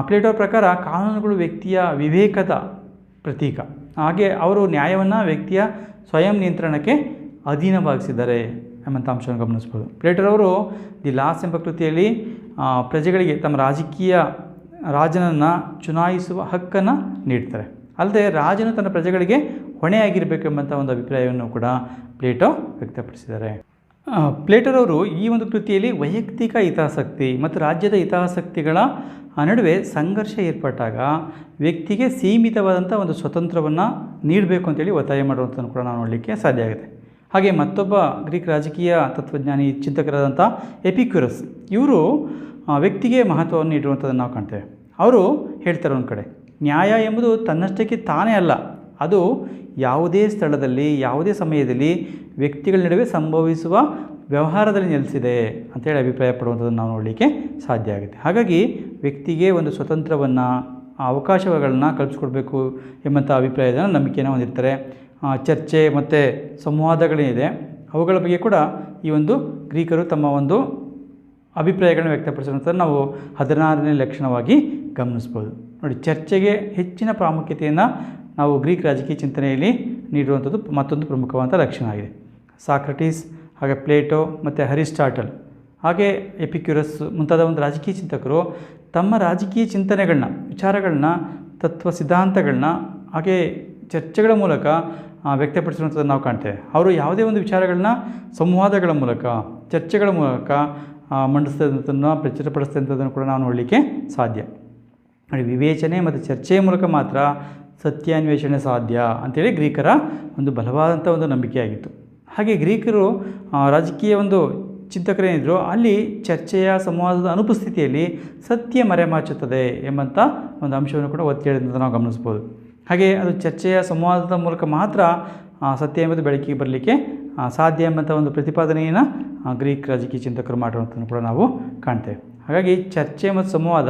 Speaker 1: ಪ್ಲೇಟೋ ಪ್ರಕಾರ ಕಾನೂನುಗಳು ವ್ಯಕ್ತಿಯ ವಿವೇಕದ ಪ್ರತೀಕ. ಹಾಗೆ ಅವರು ನ್ಯಾಯವನ್ನು ವ್ಯಕ್ತಿಯ ಸ್ವಯಂ ನಿಯಂತ್ರಣಕ್ಕೆ ಅಧೀನವಾಗಿಸಿದ್ದಾರೆ ಎಂಬಂಥ ಅಂಶವನ್ನು ಗಮನಿಸ್ಬೋದು. ಪ್ಲೇಟೋರವರು ದಿ ಲಾಸ್ ಎಂಬ ಕೃತಿಯಲ್ಲಿ ಪ್ರಜೆಗಳಿಗೆ ತಮ್ಮ ರಾಜನನ್ನು ಚುನಾಯಿಸುವ ಹಕ್ಕನ್ನು ನೀಡ್ತಾರೆ. ಅಲ್ಲದೆ ರಾಜನು ತನ್ನ ಪ್ರಜೆಗಳಿಗೆ ಹೊಣೆಯಾಗಿರಬೇಕೆಂಬಂಥ ಒಂದು ಅಭಿಪ್ರಾಯವನ್ನು ಕೂಡ ಪ್ಲೇಟೋ ವ್ಯಕ್ತಪಡಿಸಿದ್ದಾರೆ. ಪ್ಲೇಟೋರವರು ಈ ಒಂದು ಕೃತಿಯಲ್ಲಿ ವೈಯಕ್ತಿಕ ಹಿತಾಸಕ್ತಿ ಮತ್ತು ರಾಜ್ಯದ ಹಿತಾಸಕ್ತಿಗಳ ನಡುವೆ ಸಂಘರ್ಷ ಏರ್ಪಟ್ಟಾಗ ವ್ಯಕ್ತಿಗೆ ಸೀಮಿತವಾದಂಥ ಒಂದು ಸ್ವತಂತ್ರವನ್ನು ನೀಡಬೇಕು ಅಂತೇಳಿ ಒತ್ತಾಯ ಮಾಡುವಂಥದ್ದು ಕೂಡ ನಾವು ನೋಡಲಿಕ್ಕೆ ಸಾಧ್ಯ ಆಗುತ್ತೆ. ಹಾಗೆ ಮತ್ತೊಬ್ಬ ಗ್ರೀಕ್ ರಾಜಕೀಯ ತತ್ವಜ್ಞಾನಿ ಚಿಂತಕರಾದಂಥ ಎಪಿಕ್ಯೂರಸ್ ಇವರು ವ್ಯಕ್ತಿಗೆ ಮಹತ್ವವನ್ನು ನೀಡಿರುವಂಥದ್ದನ್ನು ನಾವು ಕಾಣ್ತೇವೆ. ಅವರು ಹೇಳ್ತಾರೆ ಒಂದು ಕಡೆ, ನ್ಯಾಯ ಎಂಬುದು ತನ್ನಷ್ಟಕ್ಕೆ ತಾನೇ ಅಲ್ಲ, ಅದು ಯಾವುದೇ ಸ್ಥಳದಲ್ಲಿ ಯಾವುದೇ ಸಮಯದಲ್ಲಿ ವ್ಯಕ್ತಿಗಳ ನಡುವೆ ಸಂಭವಿಸುವ ವ್ಯವಹಾರದಲ್ಲಿ ನೆಲೆಸಿದೆ ಅಂತೇಳಿ ಅಭಿಪ್ರಾಯ ಪಡುವಂಥದ್ದನ್ನು ನಾವು ನೋಡಲಿಕ್ಕೆ ಸಾಧ್ಯ ಆಗುತ್ತೆ. ಹಾಗಾಗಿ ವ್ಯಕ್ತಿಗೆ ಒಂದು ಸ್ವತಂತ್ರವನ್ನು, ಅವಕಾಶಗಳನ್ನು ಕಲ್ಪಿಸ್ಕೊಡ್ಬೇಕು ಎಂಬಂಥ ಅಭಿಪ್ರಾಯದ ನಂಬಿಕೆಯನ್ನು ಹೊಂದಿರ್ತಾರೆ. ಚರ್ಚೆ ಮತ್ತು ಸಂವಾದಗಳೇನಿದೆ ಅವುಗಳ ಬಗ್ಗೆ ಕೂಡ ಈ ಒಂದು ಗ್ರೀಕರು ತಮ್ಮ ಒಂದು ಅಭಿಪ್ರಾಯಗಳನ್ನು ವ್ಯಕ್ತಪಡಿಸುವಂಥದ್ದು ನಾವು 16ನೇ ಲಕ್ಷಣವಾಗಿ ಗಮನಿಸ್ಬೋದು. ನೋಡಿ, ಚರ್ಚೆಗೆ ಹೆಚ್ಚಿನ ಪ್ರಾಮುಖ್ಯತೆಯನ್ನು ನಾವು ಗ್ರೀಕ್ ರಾಜಕೀಯ ಚಿಂತನೆಯಲ್ಲಿ ನೀಡುವಂಥದ್ದು ಮತ್ತೊಂದು ಪ್ರಮುಖವಾದ ಲಕ್ಷಣ ಆಗಿದೆ. ಸಾಕ್ರಟೀಸ್, ಹಾಗೆ ಪ್ಲೇಟೋ ಮತ್ತು ಅರಿಸ್ಟಾಟಲ್, ಹಾಗೆ ಎಪಿಕ್ಯೂರಸ್ ಮುಂತಾದ ಒಂದು ರಾಜಕೀಯ ಚಿಂತಕರು ತಮ್ಮ ರಾಜಕೀಯ ಚಿಂತನೆಗಳನ್ನ, ವಿಚಾರಗಳನ್ನ, ತತ್ವ ಸಿದ್ಧಾಂತಗಳನ್ನ ಹಾಗೆ ಚರ್ಚೆಗಳ ಮೂಲಕ ವ್ಯಕ್ತಪಡಿಸಿರುವಂಥದ್ದನ್ನು ನಾವು ಕಾಣ್ತೇವೆ. ಅವರು ಯಾವುದೇ ಒಂದು ವಿಚಾರಗಳನ್ನ ಸಂವಾದಗಳ ಮೂಲಕ, ಚರ್ಚೆಗಳ ಮೂಲಕ ಮಂಡಿಸಿದಂಥದ್ದನ್ನು, ಪ್ರಚುರಪಡಿಸಿದಂಥದ್ದನ್ನು ಕೂಡ ನಾವು ನೋಡಲಿಕ್ಕೆ ಸಾಧ್ಯ. ನೋಡಿ, ವಿವೇಚನೆ ಮತ್ತು ಚರ್ಚೆಯ ಮೂಲಕ ಮಾತ್ರ ಸತ್ಯಾನ್ವೇಷಣೆ ಸಾಧ್ಯ ಅಂಥೇಳಿ ಗ್ರೀಕರ ಒಂದು ಬಲವಾದಂಥ ಒಂದು ನಂಬಿಕೆಯಾಗಿತ್ತು. ಹಾಗೆ ಗ್ರೀಕರು ರಾಜಕೀಯ ಒಂದು ಚಿಂತಕರೇನಿದ್ರು ಅಲ್ಲಿ ಚರ್ಚೆಯ ಸಂವಾದದ ಅನುಪಸ್ಥಿತಿಯಲ್ಲಿ ಸತ್ಯ ಮರೆಮಾಚುತ್ತದೆ ಎಂಬಂಥ ಒಂದು ಅಂಶವನ್ನು ಕೂಡ ಒತ್ತಿ ಹೇಳಿದಂಥ ನಾವು ಗಮನಿಸ್ಬೋದು. ಹಾಗೆ ಅದು ಚರ್ಚೆಯ ಸಂವಾದದ ಮೂಲಕ ಮಾತ್ರ ಸತ್ಯ ಎಂಬುದು ಬೆಳಕಿಗೆ ಬರಲಿಕ್ಕೆ ಸಾಧ್ಯ ಎಂಬಂಥ ಒಂದು ಪ್ರತಿಪಾದನೆಯನ್ನು ಗ್ರೀಕ್ ರಾಜಕೀಯ ಚಿಂತಕರು ಮಾಡಿರುವಂಥನ್ನು ಕೂಡ ನಾವು ಕಾಣ್ತೇವೆ. ಹಾಗಾಗಿ ಚರ್ಚೆ ಮತ್ತು ಸಂವಾದ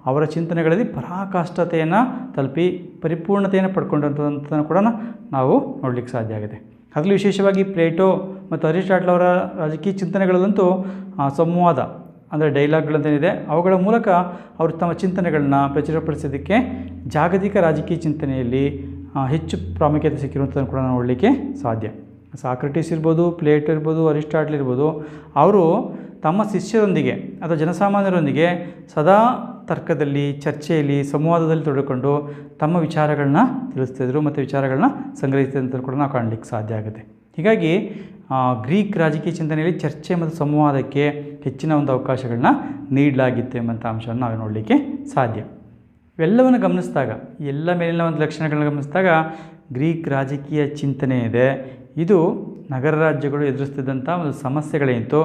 Speaker 1: ಅವರ ಚಿಂತನೆಗಳಲ್ಲಿ ಪರಾಕಾಷ್ಠತೆಯನ್ನು ತಲುಪಿ ಪರಿಪೂರ್ಣತೆಯನ್ನು ಪಡ್ಕೊಂಡಂಥದ್ದನ್ನು ಕೂಡ ನಾವು ನೋಡಲಿಕ್ಕೆ ಸಾಧ್ಯ ಆಗಿದೆ. ಅದರಲ್ಲೂ ವಿಶೇಷವಾಗಿ ಪ್ಲೇಟೋ ಮತ್ತು ಅರಿಸ್ಟಾಟಲ್ ಅವರ ರಾಜಕೀಯ ಚಿಂತನೆಗಳಲ್ಲಂತೂ ಸಂವಾದ ಅಂದರೆ ಡೈಲಾಗ್ಗಳಂತೇನಿದೆ, ಅವುಗಳ ಮೂಲಕ ಅವರು ತಮ್ಮ ಚಿಂತನೆಗಳನ್ನ ಪ್ರಚುರಪಡಿಸೋದಕ್ಕೆ ಜಾಗತಿಕ ರಾಜಕೀಯ ಚಿಂತನೆಯಲ್ಲಿ ಹೆಚ್ಚು ಪ್ರಾಮುಖ್ಯತೆ ಸಿಕ್ಕಿರುವಂಥದ್ದನ್ನು ಕೂಡ ನಾವು ನೋಡಲಿಕ್ಕೆ ಸಾಧ್ಯ. ಸಾಕ್ರಟೀಸ್ ಇರ್ಬೋದು, ಪ್ಲೇಟೋ ಇರ್ಬೋದು, ಅರಿಸ್ಟಾಟಲ್ ಇರ್ಬೋದು, ಅವರು ತಮ್ಮ ಶಿಷ್ಯರೊಂದಿಗೆ ಅಥವಾ ಜನಸಾಮಾನ್ಯರೊಂದಿಗೆ ಸದಾ ತರ್ಕದಲ್ಲಿ, ಚರ್ಚೆಯಲ್ಲಿ, ಸಂವಾದದಲ್ಲಿ ತೊಡಗಿಕೊಂಡು ತಮ್ಮ ವಿಚಾರಗಳನ್ನ ತಿಳಿಸ್ತಿದ್ರು ಮತ್ತು ವಿಚಾರಗಳನ್ನ ಸಂಗ್ರಹಿಸಿದಂಥ ಕೂಡ ನಾವು ಕಾಣಲಿಕ್ಕೆ ಸಾಧ್ಯ ಆಗುತ್ತೆ. ಹೀಗಾಗಿ ಗ್ರೀಕ್ ರಾಜಕೀಯ ಚಿಂತನೆಯಲ್ಲಿ ಚರ್ಚೆ ಮತ್ತು ಸಂವಾದಕ್ಕೆ ಹೆಚ್ಚಿನ ಒಂದು ಅವಕಾಶಗಳನ್ನ ನೀಡಲಾಗಿತ್ತು ಎಂಬಂಥ ಅಂಶವನ್ನು ನಾವು ನೋಡಲಿಕ್ಕೆ ಸಾಧ್ಯ. ಇವೆಲ್ಲವನ್ನು ಗಮನಿಸಿದಾಗ, ಎಲ್ಲ ಮೇಲಿನ ಒಂದು ಲಕ್ಷಣಗಳನ್ನ ಗಮನಿಸಿದಾಗ ಗ್ರೀಕ್ ರಾಜಕೀಯ ಚಿಂತನೆ ಇದೆ, ಇದು ನಗರ ರಾಜ್ಯಗಳು ಎದುರಿಸ್ತಿದ್ದಂಥ ಒಂದು ಸಮಸ್ಯೆಗಳೇನಿತ್ತು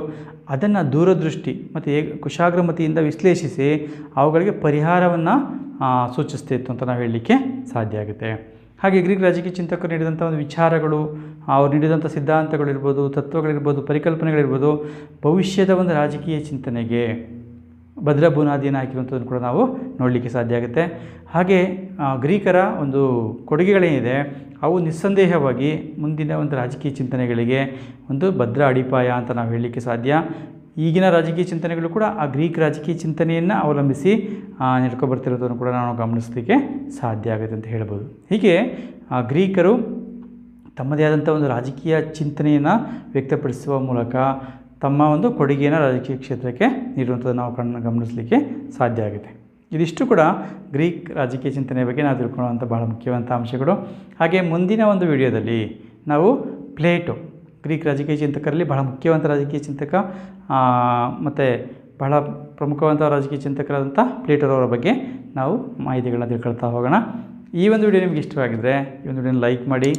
Speaker 1: ಅದನ್ನು ದೂರದೃಷ್ಟಿ ಮತ್ತು ಕುಶಾಗ್ರಮತಿಯಿಂದ ವಿಶ್ಲೇಷಿಸಿ ಅವುಗಳಿಗೆ ಪರಿಹಾರವನ್ನು ಸೂಚಿಸ್ತಿತ್ತು ಅಂತ ನಾವು ಹೇಳಲಿಕ್ಕೆ ಸಾಧ್ಯ ಆಗುತ್ತೆ. ಹಾಗೆ ಗ್ರೀಕ್ ರಾಜಕೀಯ ಚಿಂತಕರು ನೀಡಿದಂಥ ಒಂದು ವಿಚಾರಗಳು, ಅವ್ರು ನೀಡಿದಂಥ ಸಿದ್ಧಾಂತಗಳಿರ್ಬೋದು, ತತ್ವಗಳಿರ್ಬೋದು, ಪರಿಕಲ್ಪನೆಗಳಿರ್ಬೋದು, ಭವಿಷ್ಯದ ಒಂದು ರಾಜಕೀಯ ಚಿಂತನೆಗೆ ಭದ್ರ ಬುನಾದಿಯನ್ನು ಹಾಕಿರುವಂಥದ್ದನ್ನು ಕೂಡ ನಾವು ನೋಡಲಿಕ್ಕೆ ಸಾಧ್ಯ ಆಗುತ್ತೆ. ಹಾಗೆ ಗ್ರೀಕರ ಒಂದು ಕೊಡುಗೆಗಳೇನಿದೆ ಅವು ನಿಸ್ಸಂದೇಹವಾಗಿ ಮುಂದಿನ ಒಂದು ರಾಜಕೀಯ ಚಿಂತನೆಗಳಿಗೆ ಒಂದು ಭದ್ರ ಅಡಿಪಾಯ ಅಂತ ನಾವು ಹೇಳಲಿಕ್ಕೆ ಸಾಧ್ಯ. ಈಗಿನ ರಾಜಕೀಯ ಚಿಂತನೆಗಳು ಕೂಡ ಆ ಗ್ರೀಕ್ ರಾಜಕೀಯ ಚಿಂತನೆಯನ್ನು ಅವಲಂಬಿಸಿ ನಡ್ಕೊಬರ್ತಿರೋದನ್ನು ಕೂಡ ನಾವು ಗಮನಿಸಲಿಕ್ಕೆ ಸಾಧ್ಯ ಆಗುತ್ತೆ ಅಂತ ಹೇಳ್ಬೋದು. ಹೀಗೆ ಗ್ರೀಕರು ತಮ್ಮದೇ ಆದಂಥ ಒಂದು ರಾಜಕೀಯ ಚಿಂತನೆಯನ್ನು ವ್ಯಕ್ತಪಡಿಸುವ ಮೂಲಕ ತಮ್ಮ ಒಂದು ಕೊಡುಗೆಯನ್ನು ರಾಜಕೀಯ ಕ್ಷೇತ್ರಕ್ಕೆ ನೀಡುವಂಥದ್ದು ನಾವು ಗಮನಿಸಲಿಕ್ಕೆ ಸಾಧ್ಯ ಆಗುತ್ತೆ. ಇದಿಷ್ಟು ಕೂಡ ಗ್ರೀಕ್ ರಾಜಕೀಯ ಚಿಂತನೆಯ ಬಗ್ಗೆ ನಾವು ತಿಳ್ಕೊಳ್ಳುವಂಥ ಬಹಳ ಮುಖ್ಯವಾದಂಥ ಅಂಶಗಳು. ಹಾಗೆ ಮುಂದಿನ ಒಂದು ವಿಡಿಯೋದಲ್ಲಿ ನಾವು ಪ್ಲೇಟೋ, ಗ್ರೀಕ್ ರಾಜಕೀಯ ಚಿಂತಕರಲ್ಲಿ ಬಹಳ ಮುಖ್ಯವಾದ ರಾಜಕೀಯ ಚಿಂತಕ ಮತ್ತು ಬಹಳ ಪ್ರಮುಖವಾದ ರಾಜಕೀಯ ಚಿಂತಕರಾದಂಥ ಪ್ಲೇಟೋರವರ ಬಗ್ಗೆ ನಾವು ಮಾಹಿತಿಗಳನ್ನ ತಿಳ್ಕೊಳ್ತಾ ಹೋಗೋಣ. ಈ ಒಂದು ವಿಡಿಯೋ ನಿಮಗೆ ಇಷ್ಟವಾಗಿದ್ದರೆ ಈ ಒಂದು ವಿಡಿಯೋನ ಲೈಕ್ ಮಾಡಿ,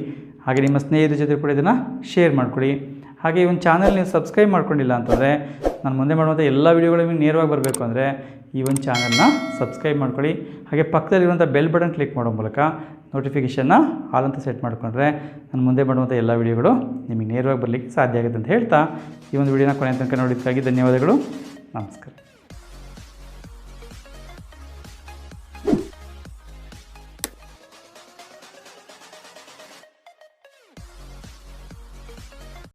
Speaker 1: ಹಾಗೆ ನಿಮ್ಮ ಸ್ನೇಹಿತರ ಜೊತೆ ಕೂಡ ಇದನ್ನು ಶೇರ್ ಮಾಡಿಕೊಡಿ. ಹಾಗೆ ಈ ಒಂದು ಚಾನಲ್ ನೀವು ಸಬ್ಸ್ಕ್ರೈಬ್ ಮಾಡ್ಕೊಂಡಿಲ್ಲ ಅಂತಂದರೆ ನಾನು ಮುಂದೆ ಮಾಡುವಂಥ ಎಲ್ಲ ವೀಡಿಯೋಗಳು ನಿಮಗೆ ನೇರವಾಗಿ ಬರಬೇಕು ಅಂದರೆ ಈ ಒಂದು ಚಾನಲ್ನ ಸಬ್ಸ್ಕ್ರೈಬ್ ಮಾಡ್ಕೊಳ್ಳಿ. ಹಾಗೆ ಪಕ್ಕದಲ್ಲಿರುವಂಥ ಬೆಲ್ ಬಟನ್ ಕ್ಲಿಕ್ ಮಾಡೋ ಮೂಲಕ ನೋಟಿಫಿಕೇಷನ್ನ ಆಲ್ ಅಂತ ಸೆಟ್ ಮಾಡಿಕೊಂಡ್ರೆ ನಾನು ಮುಂದೆ ಮಾಡುವಂಥ ಎಲ್ಲ ವೀಡಿಯೋಗಳು ನಿಮಗೆ ನೇರವಾಗಿ ಬರಲಿಕ್ಕೆ ಸಾಧ್ಯ ಆಗುತ್ತೆ ಅಂತ ಹೇಳ್ತಾ ಈ ಒಂದು ವಿಡಿಯೋನ ಕೊನೆ ತನಕ ನೋಡಿದ್ದಕ್ಕಾಗಿ ಧನ್ಯವಾದಗಳು. ನಮಸ್ಕಾರ.